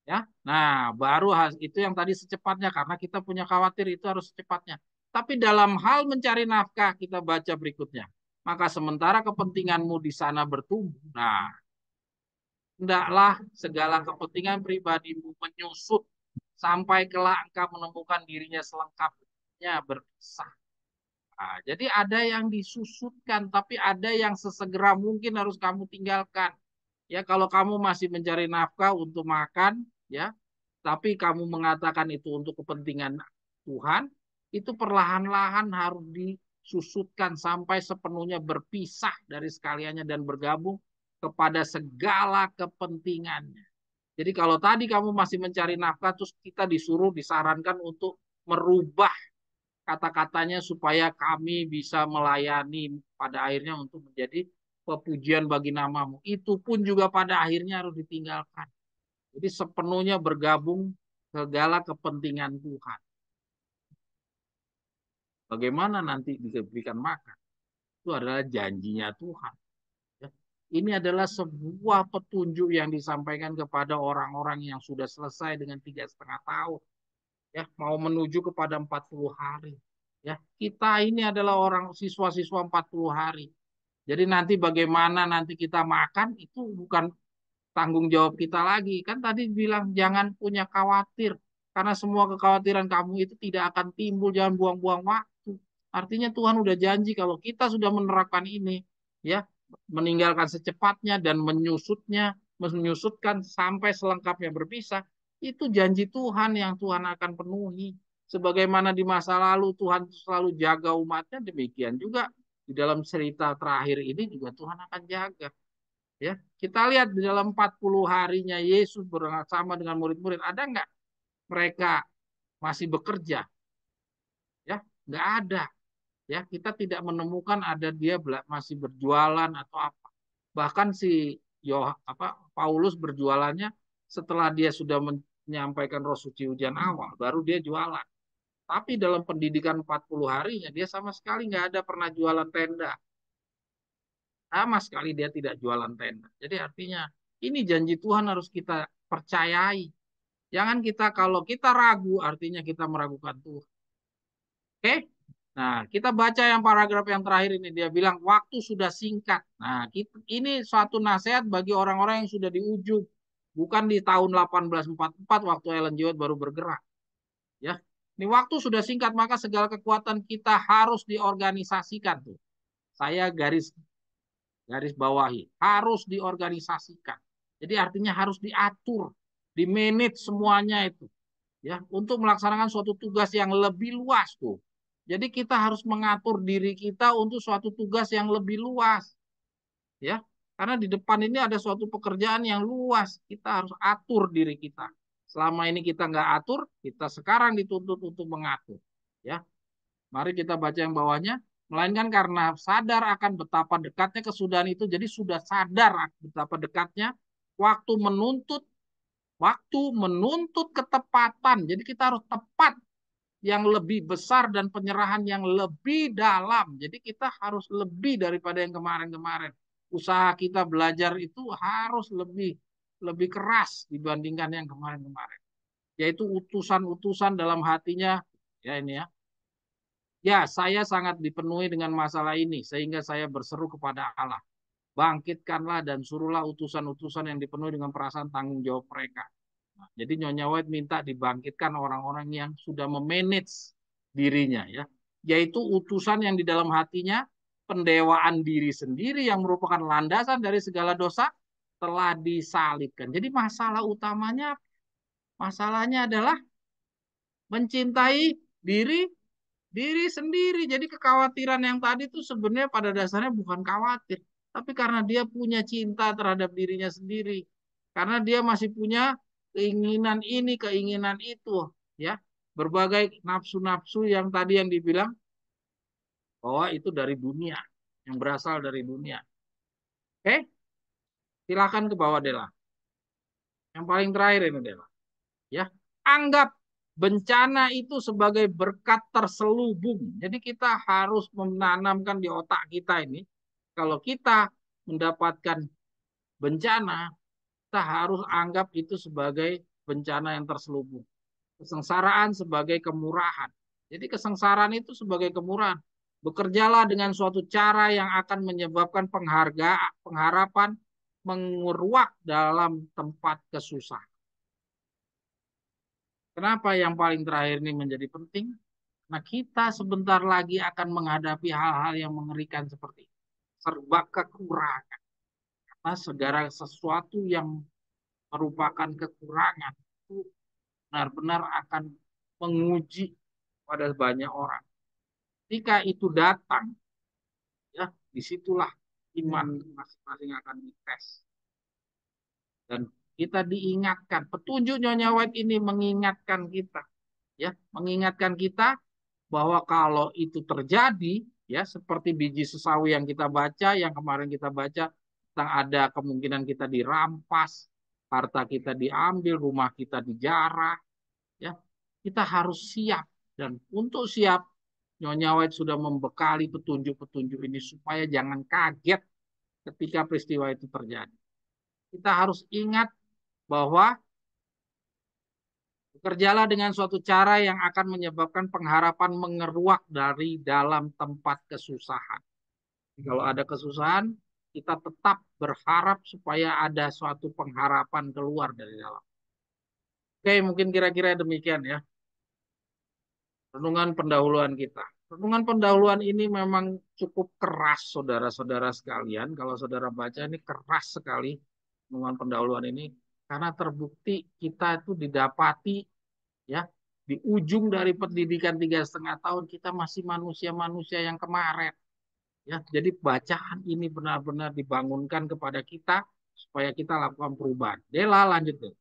Ya, nah baru itu yang tadi secepatnya karena kita punya khawatir itu harus secepatnya. Tapi dalam hal mencari nafkah kita baca berikutnya. Maka sementara kepentinganmu di sana bertumbuh, nah hendaklah segala kepentingan pribadimu menyusut sampai kelak engkau menemukan dirinya selengkapnya berpisah. Nah, jadi ada yang disusutkan, tapi ada yang sesegera mungkin harus kamu tinggalkan. Ya, kalau kamu masih mencari nafkah untuk makan, ya, tapi kamu mengatakan itu untuk kepentingan Tuhan, itu perlahan-lahan harus disusutkan sampai sepenuhnya berpisah dari sekaliannya dan bergabung kepada segala kepentingannya. Jadi kalau tadi kamu masih mencari nafkah, terus kita disuruh, disarankan untuk merubah kata-katanya supaya kami bisa melayani pada akhirnya untuk menjadi pepujian bagi namamu. Itu pun juga pada akhirnya harus ditinggalkan. Jadi sepenuhnya bergabung segala kepentingan Tuhan. Bagaimana nanti diberikan makan? Itu adalah janjinya Tuhan. Ya. Ini adalah sebuah petunjuk yang disampaikan kepada orang-orang yang sudah selesai dengan 3,5 tahun. Ya, mau menuju kepada 40 hari. Ya, kita ini adalah orang siswa-siswa 40 hari. Jadi nanti bagaimana nanti kita makan itu bukan tanggung jawab kita lagi. Kan tadi bilang jangan punya khawatir. Karena semua kekhawatiran kamu itu tidak akan timbul. Jangan buang-buang waktu. Artinya Tuhan udah janji kalau kita sudah menerapkan ini. Ya, meninggalkan secepatnya dan menyusutkan sampai selengkapnya berpisah. Itu janji Tuhan yang Tuhan akan penuhi. Sebagaimana di masa lalu Tuhan selalu jaga umatnya, demikian juga di dalam cerita terakhir ini juga Tuhan akan jaga. Ya, kita lihat di dalam 40 harinya Yesus bersama dengan murid-murid, ada nggak mereka masih bekerja? Ya, nggak ada. Ya, kita tidak menemukan ada dia masih berjualan atau apa. Bahkan si Paulus berjualannya setelah dia sudah menyampaikan roh suci hujan awal, baru dia jualan. Tapi dalam pendidikan 40 harinya dia sama sekali nggak ada pernah jualan tenda. Sama sekali dia tidak jualan tenda. Jadi artinya ini janji Tuhan harus kita percayai. Jangan kita kalau kita ragu artinya kita meragukan Tuhan. Oke? Nah, kita baca yang paragraf yang terakhir ini dia bilang waktu sudah singkat. Nah, ini suatu nasihat bagi orang-orang yang sudah di ujung. Bukan di tahun 1844 waktu Ellen G. White baru bergerak. Ya. Ini waktu sudah singkat maka segala kekuatan kita harus diorganisasikan tuh. Saya garis bawahi, harus diorganisasikan. Jadi artinya harus diatur, di-manage semuanya itu, ya, untuk melaksanakan suatu tugas yang lebih luas tuh. Jadi kita harus mengatur diri kita untuk suatu tugas yang lebih luas, ya. Karena di depan ini ada suatu pekerjaan yang luas, kita harus atur diri kita. Selama ini kita nggak atur, kita sekarang dituntut untuk mengatur, ya. Mari kita baca yang bawahnya. Melainkan karena sadar akan betapa dekatnya kesudahan itu, jadi sudah sadar betapa dekatnya waktu menuntut ketepatan. Jadi kita harus tepat yang lebih besar dan penyerahan yang lebih dalam. Jadi kita harus lebih daripada yang kemarin-kemarin. Usaha kita belajar itu harus lebih lebih keras dibandingkan yang kemarin-kemarin. Yaitu utusan-utusan dalam hatinya, ya ini ya. Ya, saya sangat dipenuhi dengan masalah ini, sehingga saya berseru kepada Allah. Bangkitkanlah dan suruhlah utusan-utusan yang dipenuhi dengan perasaan tanggung jawab mereka. Nah, jadi Nyonya White minta dibangkitkan orang-orang yang sudah memanage dirinya, ya, yaitu utusan yang di dalam hatinya, pendewaan diri sendiri yang merupakan landasan dari segala dosa telah disalibkan. Jadi masalahnya adalah mencintai diri diri sendiri. Jadi kekhawatiran yang tadi itu sebenarnya pada dasarnya bukan khawatir, tapi karena dia punya cinta terhadap dirinya sendiri. Karena dia masih punya keinginan ini, keinginan itu, ya. Berbagai nafsu-nafsu yang tadi yang dibilang bahwa itu dari dunia, yang berasal dari dunia. Oke, silakan ke bawah Dela. Yang paling terakhir ini Dela. Ya, anggap bencana itu sebagai berkat terselubung. Jadi kita harus menanamkan di otak kita ini, kalau kita mendapatkan bencana, kita harus anggap itu sebagai bencana yang terselubung. Kesengsaraan sebagai kemurahan. Jadi kesengsaraan itu sebagai kemurahan. Bekerjalah dengan suatu cara yang akan menyebabkan penghargaan, pengharapan mengeruak dalam tempat kesusahan. Kenapa yang paling terakhir ini menjadi penting? Nah, kita sebentar lagi akan menghadapi hal-hal yang mengerikan seperti itu. Serba kekurangan. Karena segala sesuatu yang merupakan kekurangan itu benar-benar akan menguji pada banyak orang. Ketika itu datang, ya disitulah iman masing-masing akan dites. Dan kita diingatkan, petunjuk Nyonya White ini mengingatkan kita, ya, mengingatkan kita bahwa kalau itu terjadi, ya seperti biji sesawi yang kita baca, yang kemarin kita baca, tentang ada kemungkinan kita dirampas, harta kita diambil, rumah kita dijarah, ya kita harus siap. Dan untuk siap, Nyonya White sudah membekali petunjuk-petunjuk ini supaya jangan kaget ketika peristiwa itu terjadi. Kita harus ingat bahwa bekerjalah dengan suatu cara yang akan menyebabkan pengharapan mengeruak dari dalam tempat kesusahan. Kalau ada kesusahan, kita tetap berharap supaya ada suatu pengharapan keluar dari dalam. Oke, mungkin kira-kira demikian ya. Renungan pendahuluan kita. Renungan pendahuluan ini memang cukup keras, saudara-saudara sekalian. Kalau saudara baca ini keras sekali renungan pendahuluan ini, karena terbukti kita itu didapati, ya, di ujung dari pendidikan 3,5 tahun kita masih manusia-manusia yang kemarin. Ya, jadi bacaan ini benar-benar dibangunkan kepada kita supaya kita lakukan perubahan. Dela lanjut deh.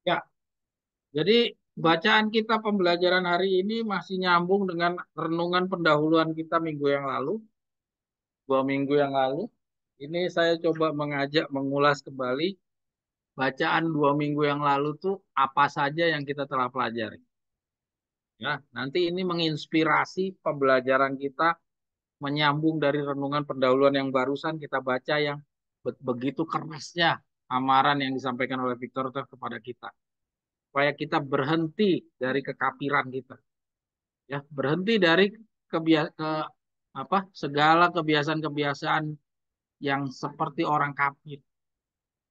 Ya, jadi bacaan kita pembelajaran hari ini masih nyambung dengan renungan pendahuluan kita minggu yang lalu, 2 minggu yang lalu. Ini saya coba mengajak mengulas kembali bacaan 2 minggu yang lalu tuh apa saja yang kita telah pelajari. Ya, nanti ini menginspirasi pembelajaran kita menyambung dari renungan pendahuluan yang barusan kita baca yang begitu kerasnya amaran yang disampaikan oleh Victor kepada kita. Supaya kita berhenti dari kekafiran kita. Ya, berhenti dari segala kebiasaan-kebiasaan yang seperti orang kafir.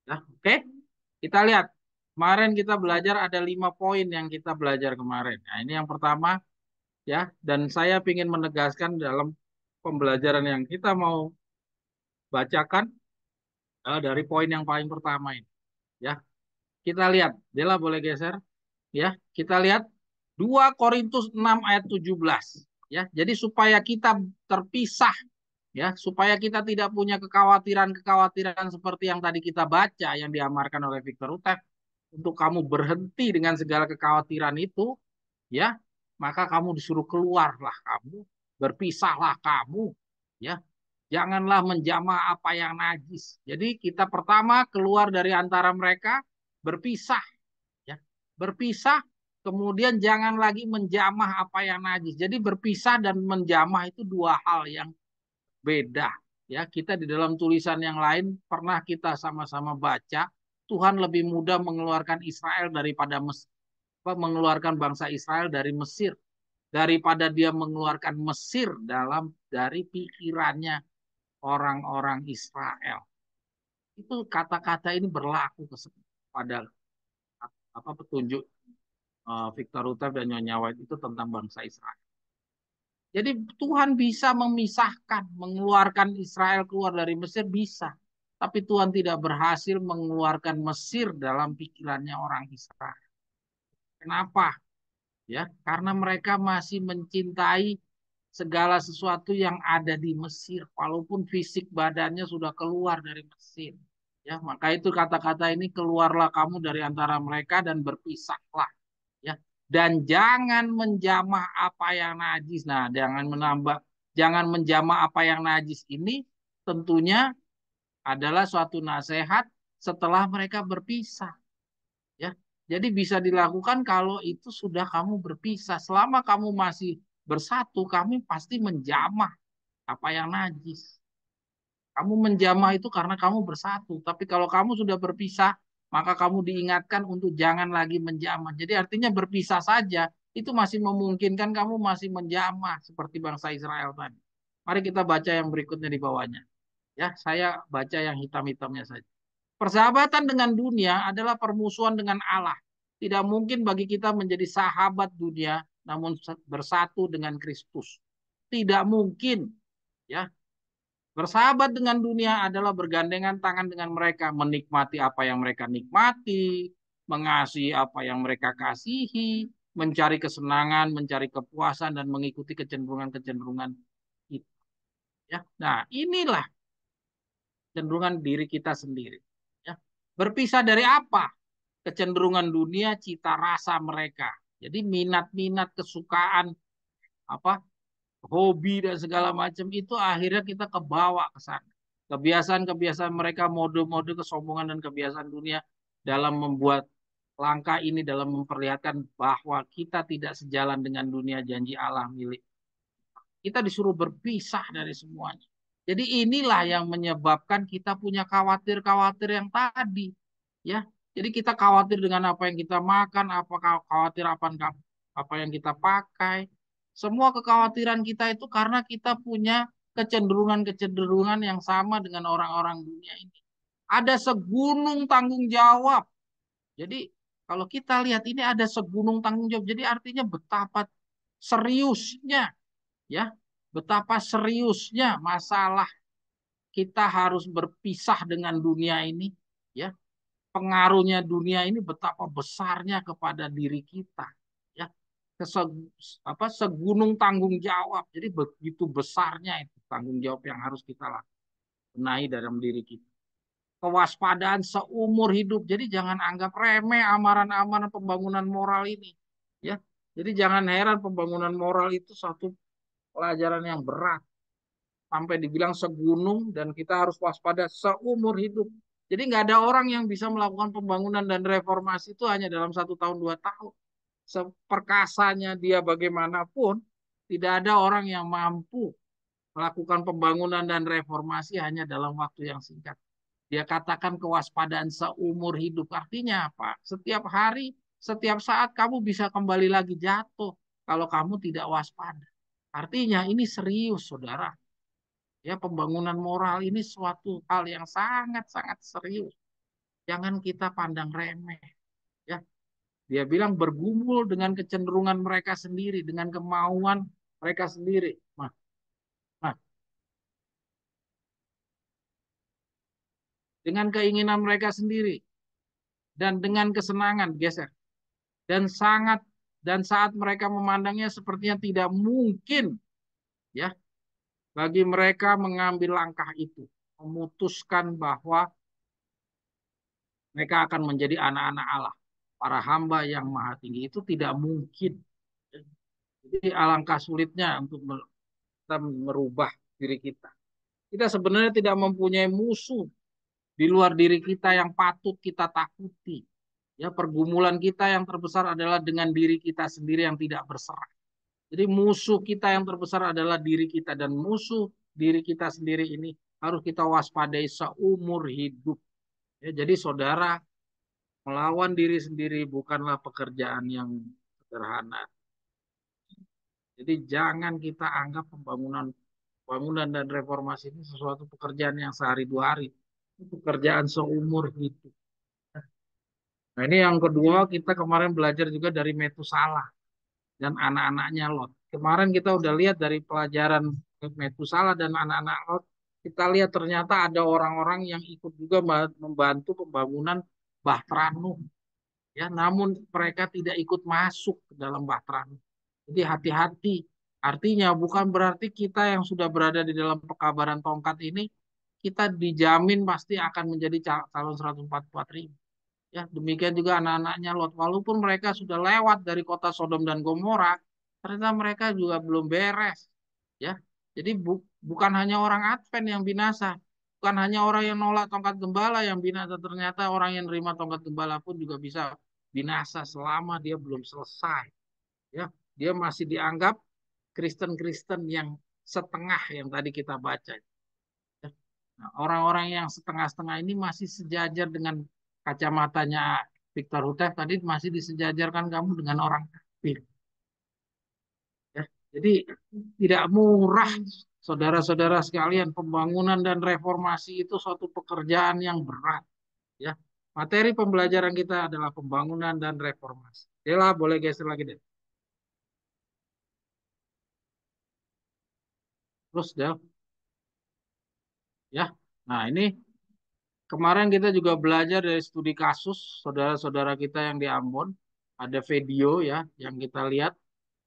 Ya, oke? Kita lihat. Kemarin kita belajar ada 5 poin yang kita belajar kemarin. Nah, ini yang pertama, ya, dan saya ingin menegaskan dalam pembelajaran yang kita mau bacakan dari poin yang paling pertama ini. Ya, kita lihat. Dela boleh geser. Ya, kita lihat 2 Korintus 6 ayat 17. Ya, jadi supaya kita terpisah, ya, supaya kita tidak punya kekhawatiran-kekhawatiran seperti yang tadi kita baca yang diamarkan oleh Victor Utep, untuk kamu berhenti dengan segala kekhawatiran itu, ya, maka kamu disuruh keluarlah kamu, berpisahlah kamu, ya. Janganlah menjamah apa yang najis. Jadi kita pertama keluar dari antara mereka, berpisah, ya. Berpisah, kemudian jangan lagi menjamah apa yang najis. Jadi berpisah dan menjamah itu dua hal yang beda. Ya, kita di dalam tulisan yang lain pernah kita sama-sama baca, Tuhan lebih mudah mengeluarkan Israel daripada mengeluarkan bangsa Israel dari Mesir, daripada dia mengeluarkan Mesir dari pikirannya orang-orang Israel. Itu kata-kata ini berlaku pada petunjuk Victor Utep dan Nyonya White itu tentang bangsa Israel. Jadi Tuhan bisa memisahkan, mengeluarkan Israel keluar dari Mesir bisa. Tapi Tuhan tidak berhasil mengeluarkan Mesir dalam pikirannya orang Israel. Kenapa? ya, karena mereka masih mencintai segala sesuatu yang ada di Mesir, walaupun fisik badannya sudah keluar dari Mesir. Ya, maka itu kata-kata ini, keluarlah kamu dari antara mereka dan berpisahlah. Ya, dan jangan menjamah apa yang najis. Nah, jangan menjamah apa yang najis ini tentunya adalah suatu nasihat setelah mereka berpisah. Ya, jadi bisa dilakukan kalau itu sudah kamu berpisah. Selama kamu masih bersatu, kami pasti menjamah apa yang najis. Kamu menjamah itu karena kamu bersatu. Tapi kalau kamu sudah berpisah, maka kamu diingatkan untuk jangan lagi menjamah. Jadi artinya berpisah saja, itu masih memungkinkan kamu masih menjamah seperti bangsa Israel tadi. Mari kita baca yang berikutnya di bawahnya. Ya, saya baca yang hitam-hitamnya saja. Persahabatan dengan dunia adalah permusuhan dengan Allah. Tidak mungkin bagi kita menjadi sahabat dunia, namun bersatu dengan Kristus. Tidak mungkin, ya. Bersahabat dengan dunia adalah bergandengan tangan dengan mereka, menikmati apa yang mereka nikmati, mengasihi apa yang mereka kasihi, mencari kesenangan, mencari kepuasan, dan mengikuti kecenderungan-kecenderungan kita. Ya. Nah, inilah kecenderungan diri kita sendiri. Ya. Berpisah dari apa? Kecenderungan dunia, cita rasa mereka. Jadi minat-minat, kesukaan, apa, hobi dan segala macam itu akhirnya kita kebawa ke sana. Kebiasaan-kebiasaan mereka, mode-mode kesombongan dan kebiasaan dunia dalam membuat langkah ini, dalam memperlihatkan bahwa kita tidak sejalan dengan dunia janji Allah milik. Kita disuruh berpisah dari semuanya. Jadi inilah yang menyebabkan kita punya khawatir-khawatir yang tadi, ya. Jadi kita khawatir dengan apa yang kita makan, apa khawatir apa yang kita pakai. Semua kekhawatiran kita itu karena kita punya kecenderungan-kecenderungan yang sama dengan orang-orang dunia ini. Ada segunung tanggung jawab. Jadi kalau kita lihat ini ada segunung tanggung jawab. Jadi artinya betapa seriusnya, ya, betapa seriusnya masalah kita harus berpisah dengan dunia ini, ya. Pengaruhnya dunia ini betapa besarnya kepada diri kita, ya. Segunung tanggung jawab. Jadi begitu besarnya itu tanggung jawab yang harus kita lakukan dalam diri kita. Kewaspadaan seumur hidup. Jadi jangan anggap remeh amaran-amaran pembangunan moral ini, ya. Jadi jangan heran pembangunan moral itu satu pelajaran yang berat, sampai dibilang segunung, dan kita harus waspada seumur hidup. Jadi nggak ada orang yang bisa melakukan pembangunan dan reformasi itu hanya dalam 1 tahun 2 tahun. Seperkasanya dia bagaimanapun, tidak ada orang yang mampu melakukan pembangunan dan reformasi hanya dalam waktu yang singkat. Dia katakan kewaspadaan seumur hidup. Artinya apa? Setiap hari, setiap saat kamu bisa kembali lagi jatuh kalau kamu tidak waspada. Artinya ini serius, saudara. Ya, pembangunan moral ini suatu hal yang sangat-sangat serius. Jangan kita pandang remeh. Ya, dia bilang bergumul dengan kecenderungan mereka sendiri, dengan kemauan mereka sendiri. Nah, nah, dengan keinginan mereka sendiri dan dengan kesenangan, geser. Dan sangat dan saat mereka memandangnya sepertinya tidak mungkin, ya, bagi mereka mengambil langkah itu, memutuskan bahwa mereka akan menjadi anak-anak Allah, para hamba yang maha tinggi. Itu tidak mungkin. Jadi alangkah sulitnya untuk kita merubah diri kita. Kita sebenarnya tidak mempunyai musuh di luar diri kita yang patut kita takuti. Ya, pergumulan kita yang terbesar adalah dengan diri kita sendiri yang tidak berserah. Jadi musuh kita yang terbesar adalah diri kita, dan musuh diri kita sendiri ini harus kita waspadai seumur hidup. Ya, jadi saudara, melawan diri sendiri bukanlah pekerjaan yang sederhana. Jadi jangan kita anggap pembangunan dan reformasi ini sesuatu pekerjaan yang sehari dua hari. Itu pekerjaan seumur hidup. Nah, ini yang kedua, kita kemarin belajar juga dari Metusalah dan anak-anaknya Lot. Kemarin kita udah lihat dari pelajaran Metusalah dan anak-anak Lot, kita lihat ternyata ada orang-orang yang ikut juga membantu pembangunan Bahtera Nuh. ya, namun mereka tidak ikut masuk ke dalam bahtera. Jadi hati-hati. Artinya bukan berarti kita yang sudah berada di dalam pekabaran tongkat ini kita dijamin pasti akan menjadi calon 144.000. Ya, demikian juga anak-anaknya Lot. Walaupun mereka sudah lewat dari kota Sodom dan Gomora, ternyata mereka juga belum beres. Ya, jadi bukan hanya orang Advent yang binasa, bukan hanya orang yang nolak tongkat gembala yang binasa. Ternyata orang yang nerima tongkat gembala pun juga bisa binasa selama dia belum selesai. Ya, dia masih dianggap Kristen-Kristen yang setengah yang tadi kita baca. Nah, orang-orang yang setengah-setengah ini masih sejajar dengan kacamatanya Victor Hutef tadi masih disejajarkan kamu dengan orang kafir. Ya. Jadi tidak murah, saudara-saudara sekalian, pembangunan dan reformasi itu suatu pekerjaan yang berat. Ya, materi pembelajaran kita adalah pembangunan dan reformasi. Dela, boleh geser lagi deh. Terus Del, ya. Nah ini kemarin kita juga belajar dari studi kasus saudara-saudara kita yang di Ambon. Ada video ya yang kita lihat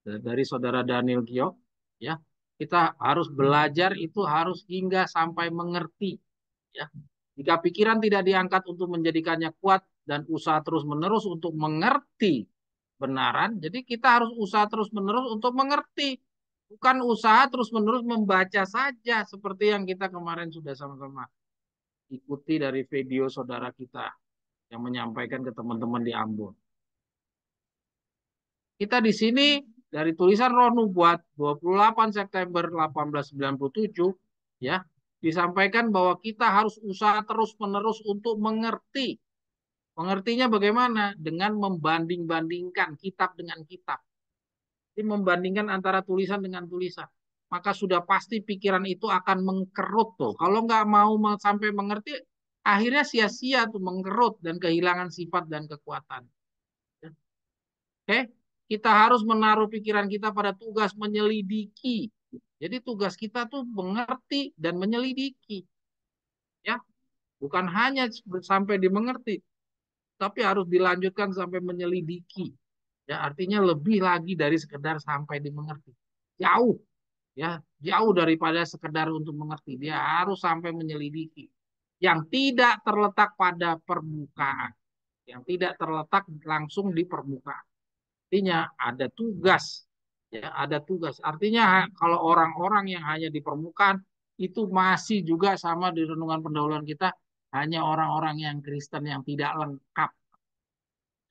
dari saudara Daniel Gio. Ya, kita harus belajar itu harus hingga sampai mengerti. Ya, jika pikiran tidak diangkat untuk menjadikannya kuat dan usaha terus-menerus untuk mengerti benaran, jadi kita harus usaha terus-menerus untuk mengerti. Bukan usaha terus-menerus membaca saja seperti yang kita kemarin sudah sama-sama ikuti dari video saudara kita yang menyampaikan ke teman-teman di Ambon. Kita di sini dari tulisan Roh Nubuat 28 September 1897 ya, disampaikan bahwa kita harus usaha terus-menerus untuk mengerti. Mengertinya bagaimana? Dengan membanding-bandingkan kitab dengan kitab. Jadi membandingkan antara tulisan dengan tulisan. Maka sudah pasti pikiran itu akan mengkerut tuh. Kalau nggak mau sampai mengerti, akhirnya sia-sia tuh mengkerut dan kehilangan sifat dan kekuatan. Oke, kita harus menaruh pikiran kita pada tugas menyelidiki. Jadi tugas kita tuh mengerti dan menyelidiki, ya, bukan hanya sampai dimengerti, tapi harus dilanjutkan sampai menyelidiki. Ya, artinya lebih lagi dari sekedar sampai dimengerti. Jauh, ya, jauh daripada sekedar untuk mengerti. Dia harus sampai menyelidiki. Yang tidak terletak pada permukaan, yang tidak terletak langsung di permukaan. Artinya ada tugas, ya ada tugas. Artinya kalau orang-orang yang hanya di permukaan itu masih juga sama di renungan pendahuluan kita hanya orang-orang yang Kristen yang tidak lengkap.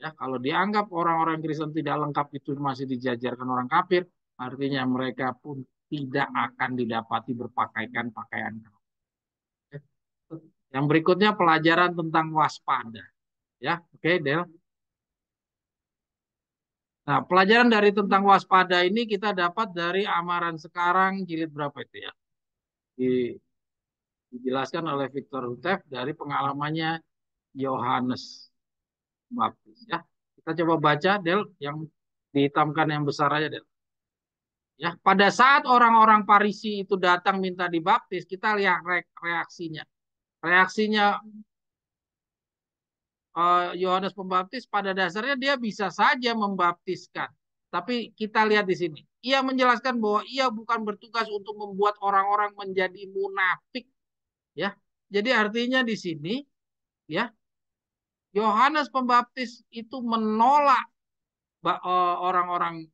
Ya, kalau dianggap orang-orang Kristen tidak lengkap itu masih dijajarkan orang kafir, artinya mereka pun tidak akan didapati berpakaikan pakaian kafir. Yang berikutnya pelajaran tentang waspada. Ya, oke, Del. Nah, pelajaran dari tentang waspada ini kita dapat dari Amaran Sekarang jilid berapa itu ya? Dijelaskan oleh Victor Hutef dari pengalamannya Yohanes Baptis ya. Kita coba baca Del yang dihitamkan yang besar aja Del. Ya, pada saat orang-orang Farisi itu datang minta dibaptis, kita lihat reaksinya. Reaksinya Yohanes Pembaptis pada dasarnya dia bisa saja membaptiskan. Tapi kita lihat di sini. Ia menjelaskan bahwa ia bukan bertugas untuk membuat orang-orang menjadi munafik, ya. Jadi artinya di sini, ya, Yohanes Pembaptis itu menolak orang-orang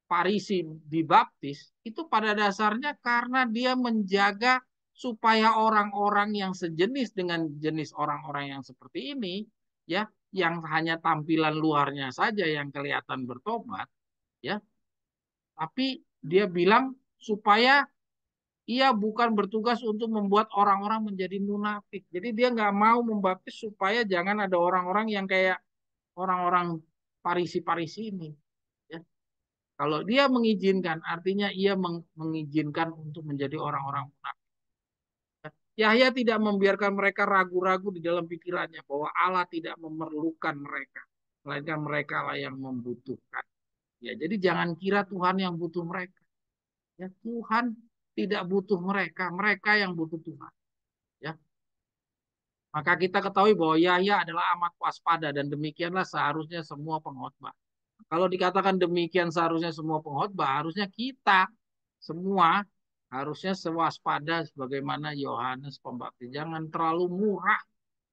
Farisi dibaptis itu pada dasarnya karena dia menjaga supaya orang-orang yang sejenis dengan jenis orang-orang yang seperti ini, ya, yang hanya tampilan luarnya saja yang kelihatan bertobat, ya, tapi dia bilang supaya ia bukan bertugas untuk membuat orang-orang menjadi munafik. Jadi dia nggak mau membaptis supaya jangan ada orang-orang yang kayak orang-orang Farisi-Farisi ini. Ya. Kalau dia mengizinkan, artinya ia mengizinkan untuk menjadi orang-orang munafik. Yahya tidak membiarkan mereka ragu-ragu di dalam pikirannya bahwa Allah tidak memerlukan mereka, melainkan mereka lah yang membutuhkan. Ya, jadi jangan kira Tuhan yang butuh mereka. Ya, Tuhan tidak butuh mereka, mereka yang butuh Tuhan. Ya, Maka kita ketahui bahwa Yahya adalah amat waspada dan demikianlah seharusnya semua pengkhotbah. Kalau dikatakan demikian seharusnya semua pengkhotbah, harusnya kita semua harusnya sewaspada sebagaimana Yohanes Pembaptis. Jangan terlalu murah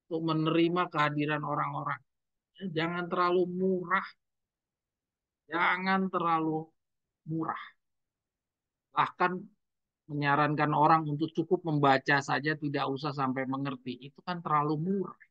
untuk menerima kehadiran orang-orang. Jangan terlalu murah, jangan terlalu murah. Bahkan menyarankan orang untuk cukup membaca saja, tidak usah sampai mengerti. Itu kan terlalu murah.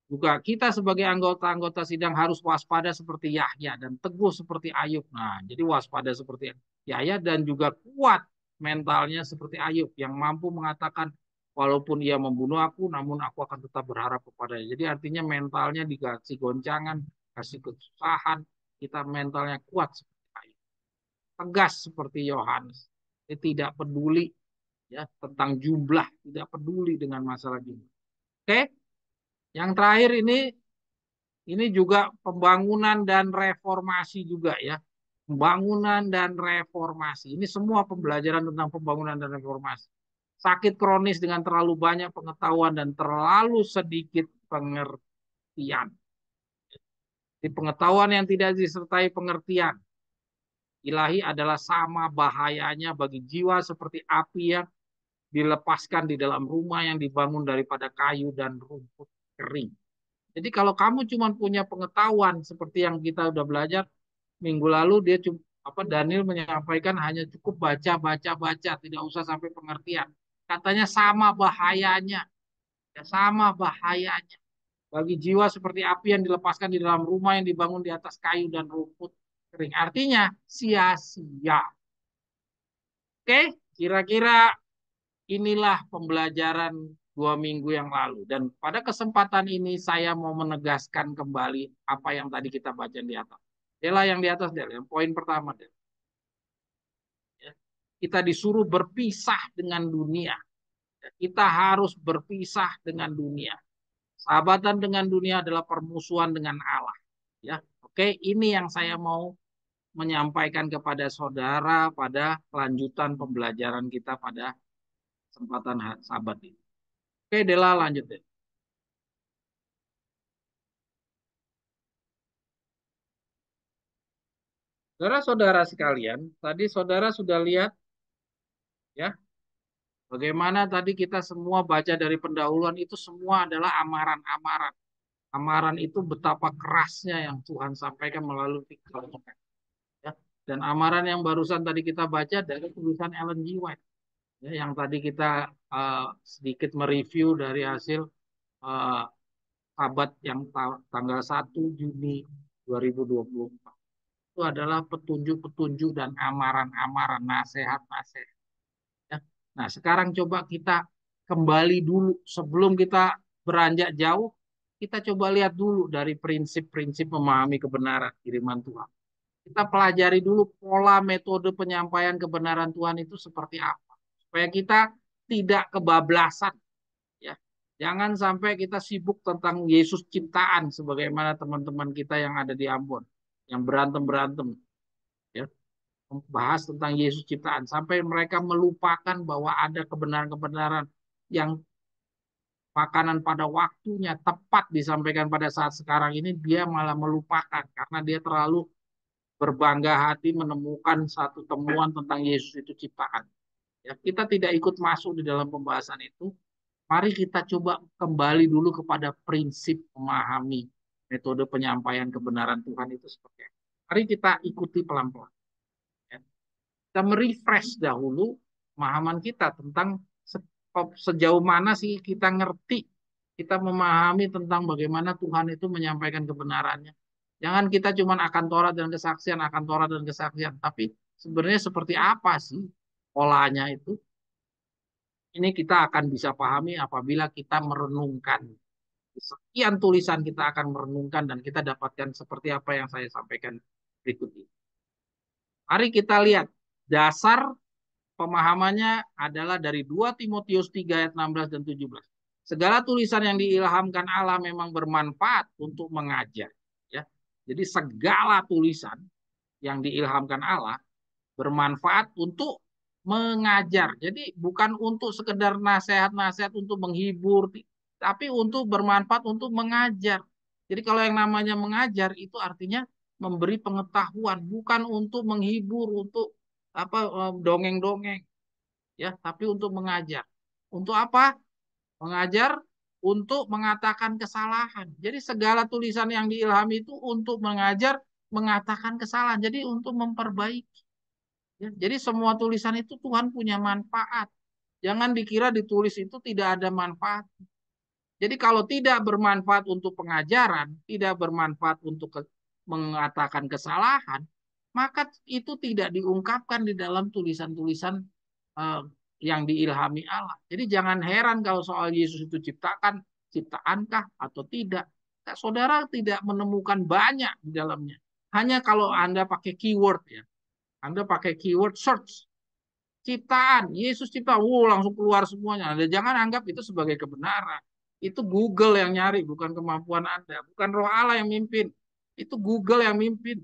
Juga kita sebagai anggota-anggota sidang harus waspada seperti Yahya dan teguh seperti Ayub. Nah, jadi waspada seperti Yahya dan juga kuat mentalnya seperti Ayub yang mampu mengatakan walaupun ia membunuh aku, namun aku akan tetap berharap kepadanya. Jadi artinya mentalnya dikasih goncangan, kasih kesusahan, kita mentalnya kuat seperti Ayub. Tegas seperti Yohanes. Dia tidak peduli ya tentang jumlah, tidak peduli dengan masalah jumlah. Oke, yang terakhir ini juga pembangunan dan reformasi juga ya. Pembangunan dan reformasi. Ini semua pembelajaran tentang pembangunan dan reformasi. Sakit kronis dengan terlalu banyak pengetahuan dan terlalu sedikit pengertian. Di pengetahuan yang tidak disertai pengertian. Ilahi adalah sama bahayanya bagi jiwa seperti api yang dilepaskan di dalam rumah yang dibangun daripada kayu dan rumput kering. Jadi kalau kamu cuma punya pengetahuan seperti yang kita udah belajar minggu lalu, dia cuma Daniel menyampaikan hanya cukup baca, tidak usah sampai pengertian. Katanya sama bahayanya, ya sama bahayanya bagi jiwa seperti api yang dilepaskan di dalam rumah yang dibangun di atas kayu dan rumput kering. Artinya sia-sia. Oke, kira-kira inilah pembelajaran 2 minggu yang lalu. Dan pada kesempatan ini saya mau menegaskan kembali apa yang tadi kita baca di atas. Dela yang di atas, Del. Yang poin pertama, Del. Ya. Kita disuruh berpisah dengan dunia. Kita harus berpisah dengan dunia. Sahabatan dengan dunia adalah permusuhan dengan Allah. Ya, oke. Ini yang saya mau menyampaikan kepada saudara pada lanjutan pembelajaran kita pada kesempatan Sabat ini. Oke, Dela lanjut deh. Saudara-saudara sekalian, tadi saudara sudah lihat ya, bagaimana tadi kita semua baca dari pendahuluan itu semua adalah amaran-amaran. Amaran itu betapa kerasnya yang Tuhan sampaikan melalui firman-Nya. Ya. Dan amaran yang barusan tadi kita baca dari tulisan Ellen G. White. Ya, yang tadi kita sedikit mereview dari hasil uh, Sabat yang tanggal 1 Juni 2024. Itu adalah petunjuk-petunjuk dan amaran-amaran, nasihat-nasihat. Ya. Nah, sekarang coba kita kembali dulu sebelum kita beranjak jauh, kita coba lihat dulu dari prinsip-prinsip memahami kebenaran firman Tuhan. Kita pelajari dulu pola metode penyampaian kebenaran Tuhan itu seperti apa. Supaya kita tidak kebablasan. Ya. Jangan sampai kita sibuk tentang Yesus ciptaan sebagaimana teman-teman kita yang ada di Ambon. Yang berantem-berantem. Ya, membahas tentang Yesus ciptaan sampai mereka melupakan bahwa ada kebenaran-kebenaran yang makanan pada waktunya tepat disampaikan pada saat sekarang ini dia malah melupakan karena dia terlalu berbangga hati menemukan satu temuan tentang Yesus itu ciptaan. Ya, kita tidak ikut masuk di dalam pembahasan itu. Mari kita coba kembali dulu kepada prinsip memahami metode penyampaian kebenaran Tuhan itu seperti apa. Mari kita ikuti pelan-pelan. Ya. Kita merefresh dahulu pemahaman kita tentang sejauh mana sih kita ngerti, kita memahami tentang bagaimana Tuhan itu menyampaikan kebenarannya. Jangan kita cuma akan Taurat dan kesaksian, akan Taurat dan kesaksian, tapi sebenarnya seperti apa sih polanya itu? Ini kita akan bisa pahami apabila kita merenungkan. Sekian tulisan kita akan merenungkan dan kita dapatkan seperti apa yang saya sampaikan berikut ini. Mari kita lihat dasar pemahamannya adalah dari 2 Timotius 3 ayat 16 dan 17. Segala tulisan yang diilhamkan Allah memang bermanfaat untuk mengajar. Ya. Jadi segala tulisan yang diilhamkan Allah bermanfaat untuk mengajar. Jadi bukan untuk sekedar nasihat-nasihat untuk menghibur, tapi untuk bermanfaat untuk mengajar. Jadi kalau yang namanya mengajar itu artinya memberi pengetahuan, bukan untuk menghibur, untuk apa dongeng-dongeng, ya, tapi untuk mengajar. Untuk apa? Mengajar untuk mengatakan kesalahan. Jadi segala tulisan yang diilhami itu untuk mengajar, mengatakan kesalahan. Jadi untuk memperbaiki. Ya, jadi semua tulisan itu Tuhan punya manfaat. Jangan dikira ditulis itu tidak ada manfaat. Jadi kalau tidak bermanfaat untuk pengajaran, tidak bermanfaat untuk mengatakan kesalahan, maka itu tidak diungkapkan di dalam tulisan-tulisan uh, yang diilhami Allah. Jadi jangan heran kalau soal Yesus itu ciptakan, ciptaankah atau tidak. Nah, saudara tidak menemukan banyak di dalamnya. Hanya kalau Anda pakai keyword ya. Anda pakai keyword search. Ciptaan, Yesus cipta, langsung keluar semuanya. Anda jangan anggap itu sebagai kebenaran. Itu Google yang nyari, bukan kemampuan Anda. Bukan Roh Allah yang mimpin. Itu Google yang mimpin.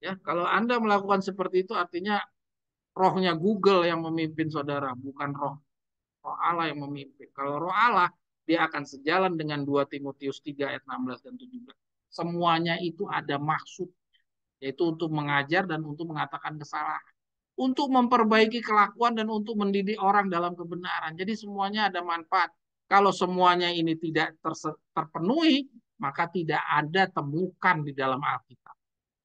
Ya, kalau Anda melakukan seperti itu artinya rohnya Google yang memimpin saudara, bukan roh Allah yang memimpin. Kalau roh Allah, dia akan sejalan dengan 2 Timotius 3 ayat 16 dan 17. Semuanya itu ada maksud, yaitu untuk mengajar dan untuk mengatakan kesalahan, untuk memperbaiki kelakuan dan untuk mendidik orang dalam kebenaran. Jadi semuanya ada manfaat. Kalau semuanya ini tidak terpenuhi, maka tidak ada temukan di dalam Alkitab.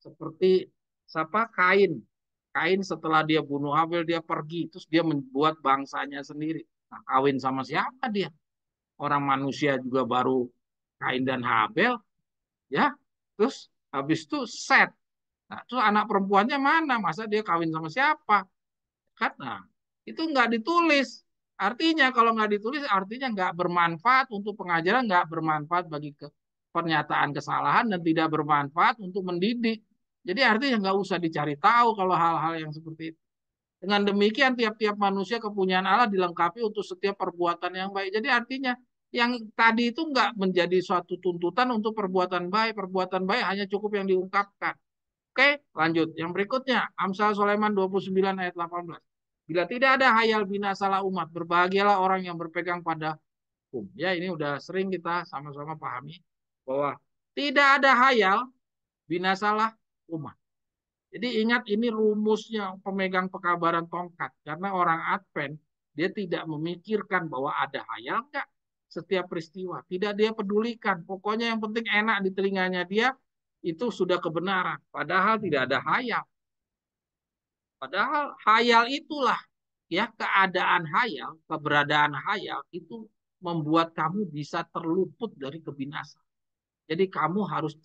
Seperti siapa? Kain. Kain setelah dia bunuh Habel, dia pergi, terus dia membuat bangsanya sendiri. Nah, kawin sama siapa dia? Orang manusia juga baru Kain dan Habel, ya. Terus habis itu Set. Nah, terus anak perempuannya mana? Masa dia kawin sama siapa? Kan? Nah, itu nggak ditulis. Artinya kalau nggak ditulis, artinya nggak bermanfaat untuk pengajaran, nggak bermanfaat bagi pernyataan kesalahan, dan tidak bermanfaat untuk mendidik. Jadi artinya nggak usah dicari tahu kalau hal-hal yang seperti itu. Dengan demikian tiap-tiap manusia kepunyaan Allah dilengkapi untuk setiap perbuatan yang baik. Jadi artinya yang tadi itu nggak menjadi suatu tuntutan untuk perbuatan baik. Perbuatan baik hanya cukup yang diungkapkan. Oke, lanjut. Yang berikutnya, Amsal Sulaiman 29 ayat 18. Bila tidak ada hayal binasalah umat, berbahagialah orang yang berpegang pada hukum. Ya, ini udah sering kita sama-sama pahami bahwa tidak ada hayal binasalah umat. Jadi ingat ini rumusnya pemegang pekabaran tongkat. Karena orang Advent, dia tidak memikirkan bahwa ada hayal enggak setiap peristiwa. Tidak dia pedulikan. Pokoknya yang penting enak di telinganya dia, itu sudah kebenaran. Padahal tidak ada hayal. Padahal hayal itulah, ya, keadaan hayal, keberadaan hayal itu membuat kamu bisa terluput dari kebinasaan. Jadi kamu harus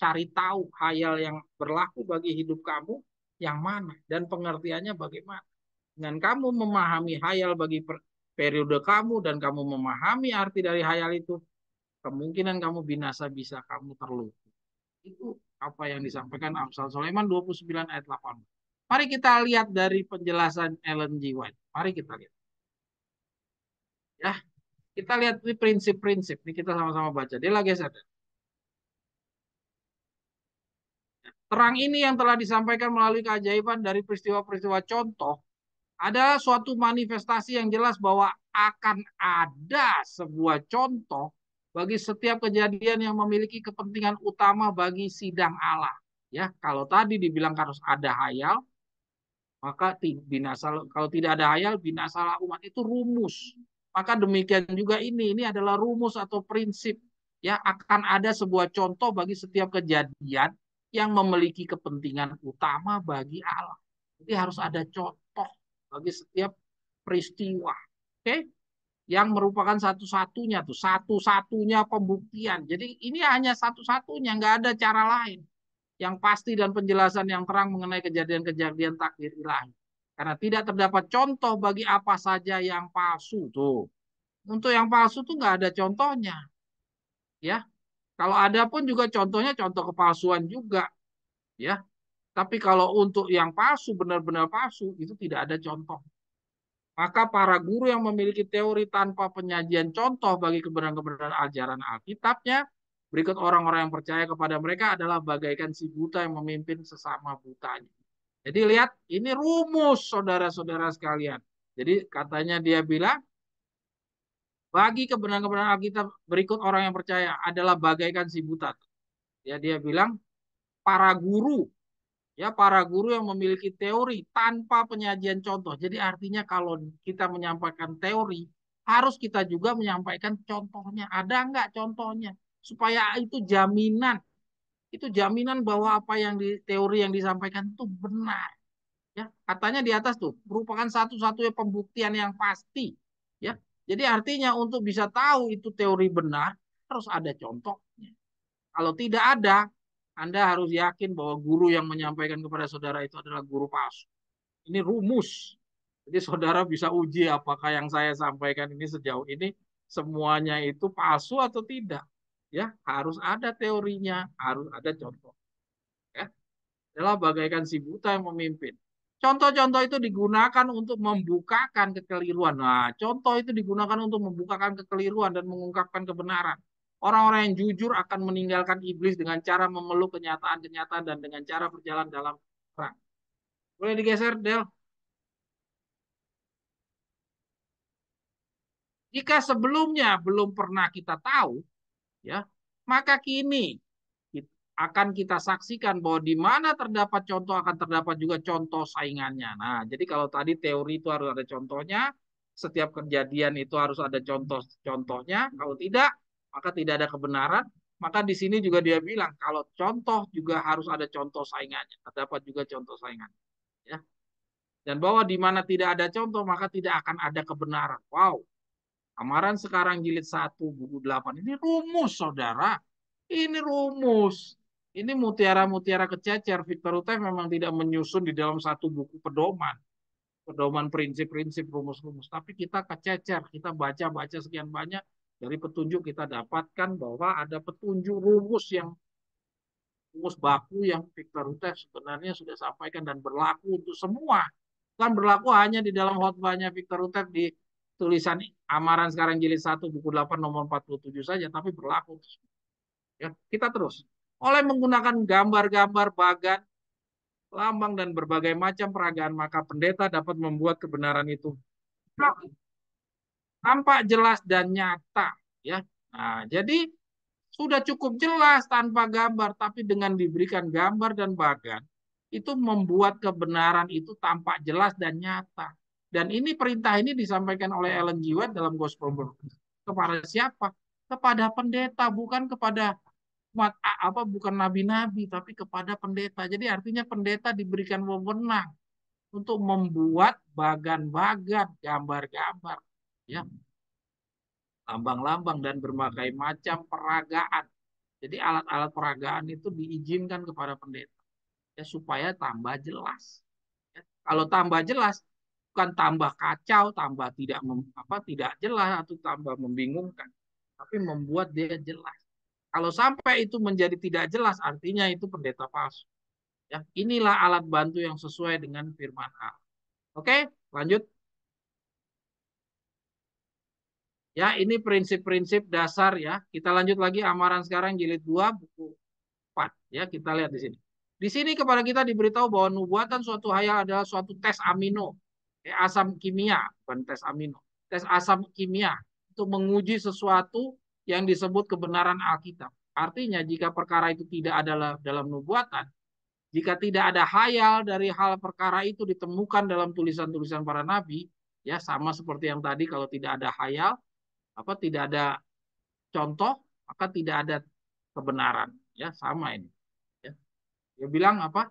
cari tahu hayal yang berlaku bagi hidup kamu yang mana dan pengertiannya bagaimana. Dengan kamu memahami hayal bagi periode kamu dan kamu memahami arti dari hayal itu, kemungkinan kamu binasa bisa kamu terluput. Itu apa yang disampaikan Amsal Sulaiman 29 ayat 8. Mari kita lihat dari penjelasan Ellen G. White. Mari kita lihat. Ya, kita lihat ini prinsip-prinsip. Ini kita sama-sama baca. Dia lagi sadar. Terang ini yang telah disampaikan melalui keajaiban dari peristiwa-peristiwa contoh adalah suatu manifestasi yang jelas bahwa akan ada sebuah contoh bagi setiap kejadian yang memiliki kepentingan utama bagi sidang Allah. Ya, kalau tadi dibilang harus ada hayal, maka binasa, kalau tidak ada hayal binasalah umat, itu rumus. Maka demikian juga ini adalah rumus atau prinsip, ya, akan ada sebuah contoh bagi setiap kejadian yang memiliki kepentingan utama bagi Allah. Jadi harus ada contoh bagi setiap peristiwa, oke, yang merupakan satu-satunya pembuktian. Jadi ini hanya satu-satunya, nggak ada cara lain yang pasti dan penjelasan yang terang mengenai kejadian-kejadian takdir ilahi. Karena tidak terdapat contoh bagi apa saja yang palsu tuh. Untuk yang palsu tuh nggak ada contohnya, ya. Kalau ada pun juga contohnya contoh kepalsuan juga, ya. Tapi kalau untuk yang palsu, benar-benar palsu, itu tidak ada contoh. Maka para guru yang memiliki teori tanpa penyajian contoh bagi kebenaran-kebenaran ajaran Alkitabnya, berikut orang-orang yang percaya kepada mereka adalah bagaikan si buta yang memimpin sesama butanya. Jadi lihat, ini rumus saudara-saudara sekalian. Jadi katanya dia bilang, bagi kebenaran-kebenaran Alkitab berikut orang yang percaya adalah bagaikan si buta. Ya, dia bilang para guru, ya para guru yang memiliki teori tanpa penyajian contoh. Jadi artinya kalau kita menyampaikan teori, harus kita juga menyampaikan contohnya. Ada nggak contohnya? Supaya itu jaminan bahwa apa yang di teori yang disampaikan itu benar. Ya, katanya di atas tuh merupakan satu-satunya pembuktian yang pasti. Ya, jadi artinya untuk bisa tahu itu teori benar harus ada contohnya. Kalau tidak ada, Anda harus yakin bahwa guru yang menyampaikan kepada saudara itu adalah guru palsu. Ini rumus. Jadi saudara bisa uji apakah yang saya sampaikan ini sejauh ini semuanya itu palsu atau tidak. Ya, harus ada teorinya, harus ada contoh. Ya, adalah bagaikan si buta yang memimpin. Contoh-contoh itu digunakan untuk membukakan kekeliruan. Nah, contoh itu digunakan untuk membukakan kekeliruan dan mengungkapkan kebenaran. Orang-orang yang jujur akan meninggalkan iblis dengan cara memeluk kenyataan-kenyataan dan dengan cara berjalan dalam terang. Boleh digeser, Del? Jika sebelumnya belum pernah kita tahu, ya, maka kini akan kita saksikan bahwa di mana terdapat contoh akan terdapat juga contoh saingannya. Nah, jadi kalau tadi teori itu harus ada contohnya, setiap kejadian itu harus ada contoh-contohnya. Kalau tidak, maka tidak ada kebenaran. Maka di sini juga dia bilang kalau contoh juga harus ada contoh saingannya, terdapat juga contoh saingan. Ya. Dan bahwa di mana tidak ada contoh maka tidak akan ada kebenaran. Wow, Amaran sekarang jilid 1 buku 8. Ini rumus, saudara. Ini rumus. Ini mutiara-mutiara kececer. Victor Utef memang tidak menyusun di dalam satu buku pedoman. Pedoman prinsip-prinsip rumus-rumus. Tapi kita kececer. Kita baca-baca sekian banyak. Dari petunjuk kita dapatkan bahwa ada petunjuk rumus baku yang Victor Utef sebenarnya sudah sampaikan dan berlaku untuk semua. Bukan berlaku hanya di dalam khotbahnya Victor Utef di tulisan Amaran sekarang jilid 1 buku 8 nomor 47 saja, tapi berlaku. Ya, kita terus. Oleh menggunakan gambar-gambar bagan, lambang dan berbagai macam peragaan, maka pendeta dapat membuat kebenaran itu tampak jelas dan nyata. Ya, nah, jadi sudah cukup jelas tanpa gambar, tapi dengan diberikan gambar dan bagan, itu membuat kebenaran itu tampak jelas dan nyata. Dan ini perintah ini disampaikan oleh Ellen G. White dalam Gospel Birth. Kepada siapa? Kepada pendeta, bukan kepada umat apa bukan nabi-nabi, tapi kepada pendeta. Jadi artinya pendeta diberikan wewenang untuk membuat bagan-bagan, gambar-gambar, ya, lambang-lambang dan berbagai macam peragaan. Jadi alat-alat peragaan itu diizinkan kepada pendeta ya supaya tambah jelas. Ya. Kalau tambah jelas bukan tambah kacau, tambah tidak jelas atau tambah membingungkan, tapi membuat dia jelas. Kalau sampai itu menjadi tidak jelas, artinya itu pendeta palsu. Ya, inilah alat bantu yang sesuai dengan firman Allah. Oke, lanjut. Ya, ini prinsip-prinsip dasar ya. Kita lanjut lagi Amaran sekarang jilid 2 buku 4 ya, kita lihat di sini. Di sini kepada kita diberitahu bahwa nubuatan suatu hayal adalah suatu tes amino, asam kimia, bukan tes amino, tes asam kimia untuk menguji sesuatu yang disebut kebenaran Alkitab. Artinya jika perkara itu tidak ada dalam nubuatan, jika tidak ada hayal dari hal perkara itu ditemukan dalam tulisan-tulisan para nabi, ya sama seperti yang tadi kalau tidak ada hayal, tidak ada contoh, maka tidak ada kebenaran, ya sama ini. Ya. Dia bilang apa?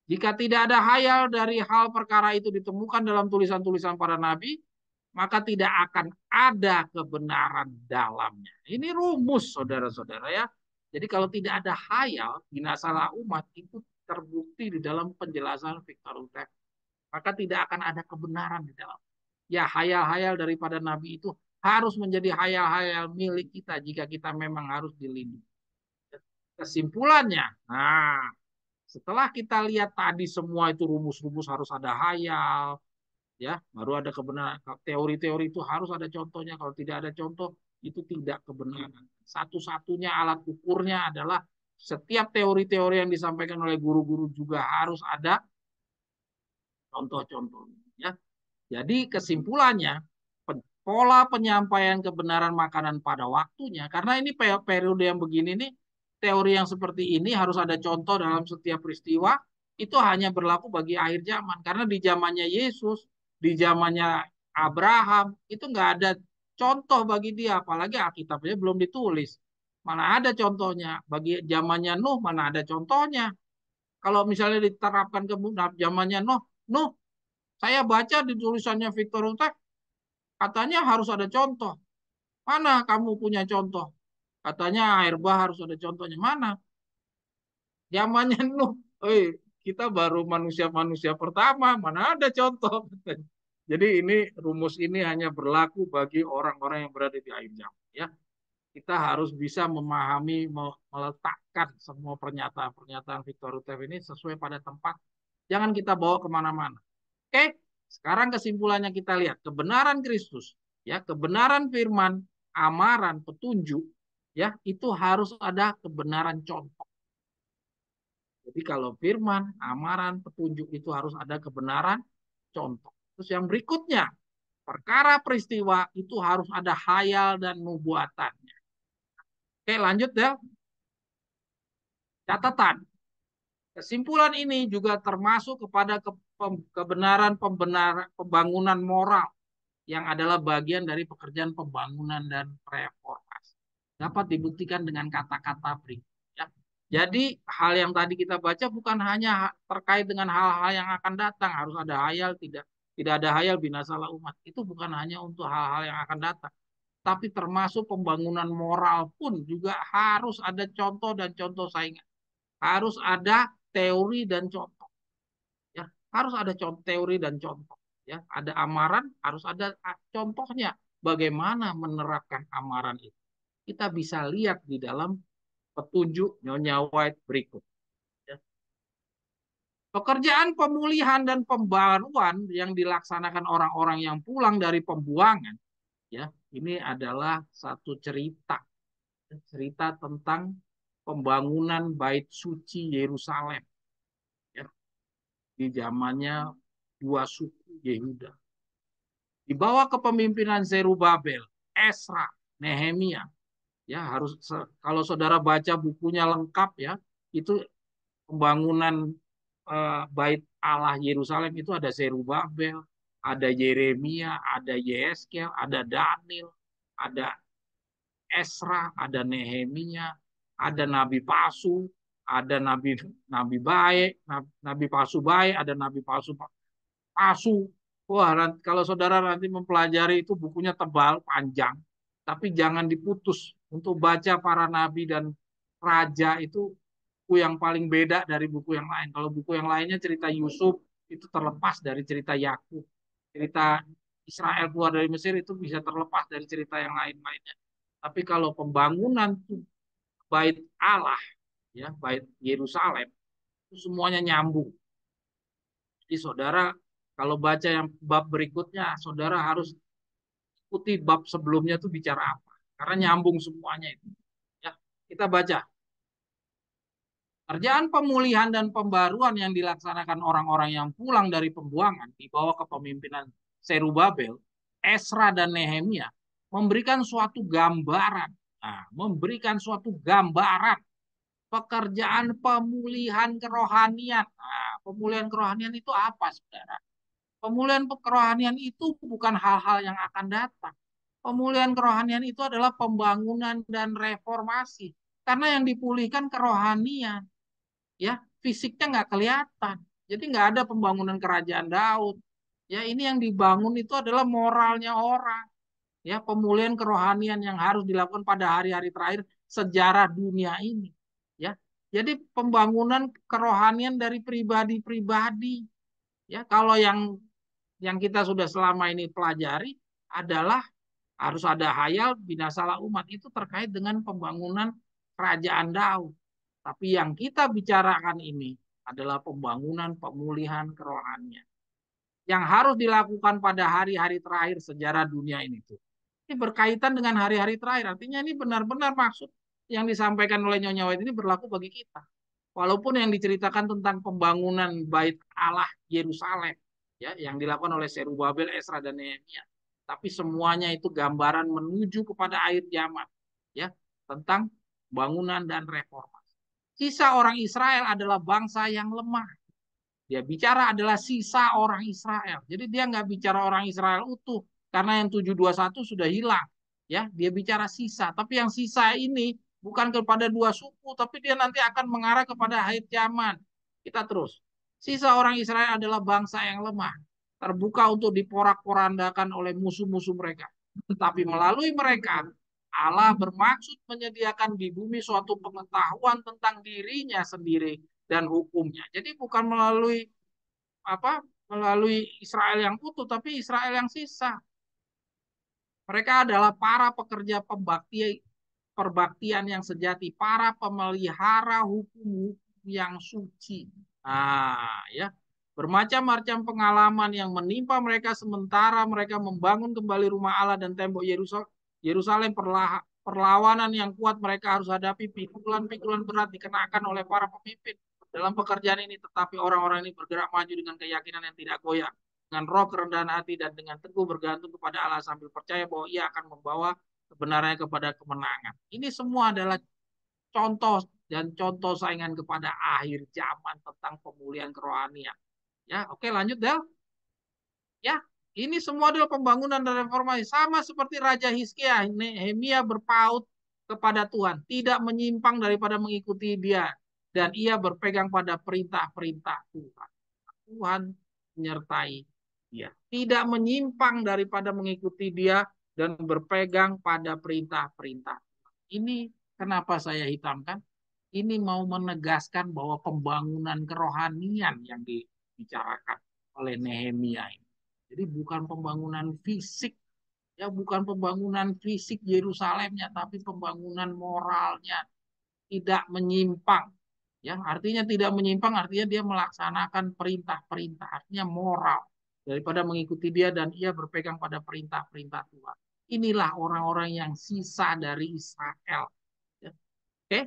Jika tidak ada hayal dari hal perkara itu ditemukan dalam tulisan-tulisan para nabi, maka tidak akan ada kebenaran dalamnya. Ini rumus, saudara-saudara ya. Jadi kalau tidak ada hayal, binasalah umat itu terbukti di dalam penjelasan Victor Utef. Maka tidak akan ada kebenaran di dalam. Ya hayal-hayal daripada nabi itu harus menjadi hayal-hayal milik kita jika kita memang harus dilindungi. Kesimpulannya, nah setelah kita lihat tadi semua itu rumus-rumus harus ada hayal, ya baru ada kebenaran. Teori-teori itu harus ada contohnya. Kalau tidak ada contoh, itu tidak kebenaran. Satu-satunya alat ukurnya adalah setiap teori-teori yang disampaikan oleh guru-guru juga harus ada contoh-contohnya. Ya. Jadi kesimpulannya, pola penyampaian kebenaran makanan pada waktunya, karena ini periode yang begini nih, teori yang seperti ini harus ada contoh dalam setiap peristiwa, itu hanya berlaku bagi akhir zaman. Karena di zamannya Yesus, di zamannya Abraham, itu nggak ada contoh bagi dia, apalagi Alkitabnya belum ditulis. Mana ada contohnya? Bagi zamannya Nuh, mana ada contohnya? Kalau misalnya diterapkan ke zamannya Nuh, Nuh, saya baca di tulisannya Victor Hugo, katanya harus ada contoh. Mana kamu punya contoh? Katanya air bah harus ada contohnya. Mana? Zamannya Nuh. Kita baru manusia-manusia pertama. Mana ada contoh? Jadi ini rumus ini hanya berlaku bagi orang-orang yang berada di akhir zaman. Ya, kita harus bisa memahami, meletakkan semua pernyataan-pernyataan Victor Rutev ini sesuai pada tempat. Jangan kita bawa kemana-mana. Oke, sekarang kesimpulannya kita lihat kebenaran Kristus, ya, kebenaran firman, amaran, petunjuk, ya, itu harus ada kebenaran contoh. Jadi kalau firman, amaran, petunjuk itu harus ada kebenaran contoh. Terus yang berikutnya, perkara peristiwa itu harus ada hayal dan nubuatannya. Oke, lanjut ya. Catatan. Kesimpulan ini juga termasuk kepada kebenaran pembangunan moral yang adalah bagian dari pekerjaan pembangunan dan reformasi. Dapat dibuktikan dengan kata-kata berikut. Ya. Jadi hal yang tadi kita baca bukan hanya terkait dengan hal-hal yang akan datang, harus ada hayal, tidak ada hayal binasalah umat. Itu bukan hanya untuk hal-hal yang akan datang, tapi termasuk pembangunan moral pun juga harus ada contoh dan contoh saingan. Harus ada teori dan contoh. Ya, harus ada contoh, teori dan contoh. Ya, ada amaran, harus ada contohnya. Bagaimana menerapkan amaran itu? Kita bisa lihat di dalam petunjuk Nyonya White berikut. Ya. Pekerjaan pemulihan dan pembaruan yang dilaksanakan orang-orang yang pulang dari pembuangan, ya, ini adalah satu cerita tentang pembangunan bait suci Yerusalem, ya, di zamannya dua suku Yehuda. Di bawah kepemimpinan Zerubabel, Esra, Nehemia. Ya, harus kalau saudara baca bukunya lengkap ya, itu pembangunan bait Allah Yerusalem itu ada Zerubabel, ada Yeremia, ada Yeskel, ada Daniel, ada Esra, ada Nehemia, ada nabi palsu, ada nabi nabi baik, nabi palsu baik, ada nabi palsu palsu. Wah, kalau saudara nanti mempelajari itu bukunya tebal, panjang, tapi jangan diputus untuk baca para nabi dan raja itu buku yang paling beda dari buku yang lain. Kalau buku yang lainnya cerita Yusuf itu terlepas dari cerita Yakub. Cerita Israel keluar dari Mesir itu bisa terlepas dari cerita yang lain-lainnya. Tapi kalau pembangunan bait Allah, ya, bait Yerusalem, itu semuanya nyambung. Jadi saudara kalau baca yang bab berikutnya, saudara harus ikuti bab sebelumnya itu bicara apa. Karena nyambung semuanya itu. Ya, kita baca. Kerjaan pemulihan dan pembaruan yang dilaksanakan orang-orang yang pulang dari pembuangan di bawah kepemimpinan Serubabel, Esra dan Nehemia memberikan suatu gambaran. Nah, memberikan suatu gambaran pekerjaan pemulihan kerohanian. Nah, pemulihan kerohanian itu apa, saudara? Pemulihan kerohanian itu bukan hal-hal yang akan datang. Pemulihan kerohanian itu adalah pembangunan dan reformasi. Karena yang dipulihkan kerohanian, ya, fisiknya nggak kelihatan. Jadi nggak ada pembangunan kerajaan Daud. Ya, ini yang dibangun itu adalah moralnya orang. Ya, pemulihan kerohanian yang harus dilakukan pada hari-hari terakhir sejarah dunia ini. Ya, jadi pembangunan kerohanian dari pribadi-pribadi. Ya, kalau yang kita sudah selama ini pelajari adalah harus ada hayal binasalah umat itu terkait dengan pembangunan kerajaan Daud. Tapi yang kita bicarakan ini adalah pembangunan pemulihan kerohanian yang harus dilakukan pada hari-hari terakhir sejarah dunia ini tuh. Ini berkaitan dengan hari-hari terakhir. Artinya ini benar-benar maksud yang disampaikan oleh Nyonya White ini berlaku bagi kita. Walaupun yang diceritakan tentang pembangunan bait Allah Yerusalem, ya yang dilakukan oleh Serubabel, Esra dan Nehemia. Tapi semuanya itu gambaran menuju kepada akhir zaman, ya, tentang bangunan dan reformasi. Sisa orang Israel adalah bangsa yang lemah. Dia bicara adalah sisa orang Israel. Jadi dia nggak bicara orang Israel utuh karena yang 721 sudah hilang. Ya, dia bicara sisa. Tapi yang sisa ini bukan kepada dua suku, tapi dia nanti akan mengarah kepada akhir zaman. Kita terus. Sisa orang Israel adalah bangsa yang lemah, terbuka untuk diporak-porandakan oleh musuh-musuh mereka. Tetapi melalui mereka, Allah bermaksud menyediakan di bumi suatu pengetahuan tentang dirinya sendiri dan hukumnya. Jadi bukan melalui apa? Melalui Israel yang utuh, tapi Israel yang sisa. Mereka adalah para pekerja perbaktian yang sejati, para pemelihara hukum-hukum yang suci. Ya. Bermacam-macam pengalaman yang menimpa mereka sementara mereka membangun kembali rumah Allah dan tembok Yerusalem, perlawanan yang kuat mereka harus hadapi, pikulan-pikulan berat dikenakan oleh para pemimpin dalam pekerjaan ini, tetapi orang-orang ini bergerak maju dengan keyakinan yang tidak goyah, dengan roh kerendahan hati dan dengan teguh bergantung kepada Allah sambil percaya bahwa ia akan membawa kebenarannya kepada kemenangan. Ini semua adalah contoh dan contoh saingan kepada akhir zaman tentang pemulihan kerohanian. Ya, oke lanjut Del. Ya, ini semua adalah pembangunan dan reformasi sama seperti Raja Hizkia. Nehemia berpaut kepada Tuhan, tidak menyimpang daripada mengikuti Dia dan ia berpegang pada perintah-perintah Tuhan. Tuhan menyertai dia. Tidak menyimpang daripada mengikuti dia dan berpegang pada perintah-perintah. Ini kenapa saya hitamkan? Ini mau menegaskan bahwa pembangunan kerohanian yang dibicarakan oleh Nehemia ini. Jadi bukan pembangunan fisik, ya bukan pembangunan fisik Yerusalemnya, tapi pembangunan moralnya, tidak menyimpang. Ya, artinya tidak menyimpang, artinya dia melaksanakan perintah-perintah, artinya moral daripada mengikuti dia dan ia berpegang pada perintah-perintah Tuhan. Inilah orang-orang yang sisa dari Israel. Ya. Oke,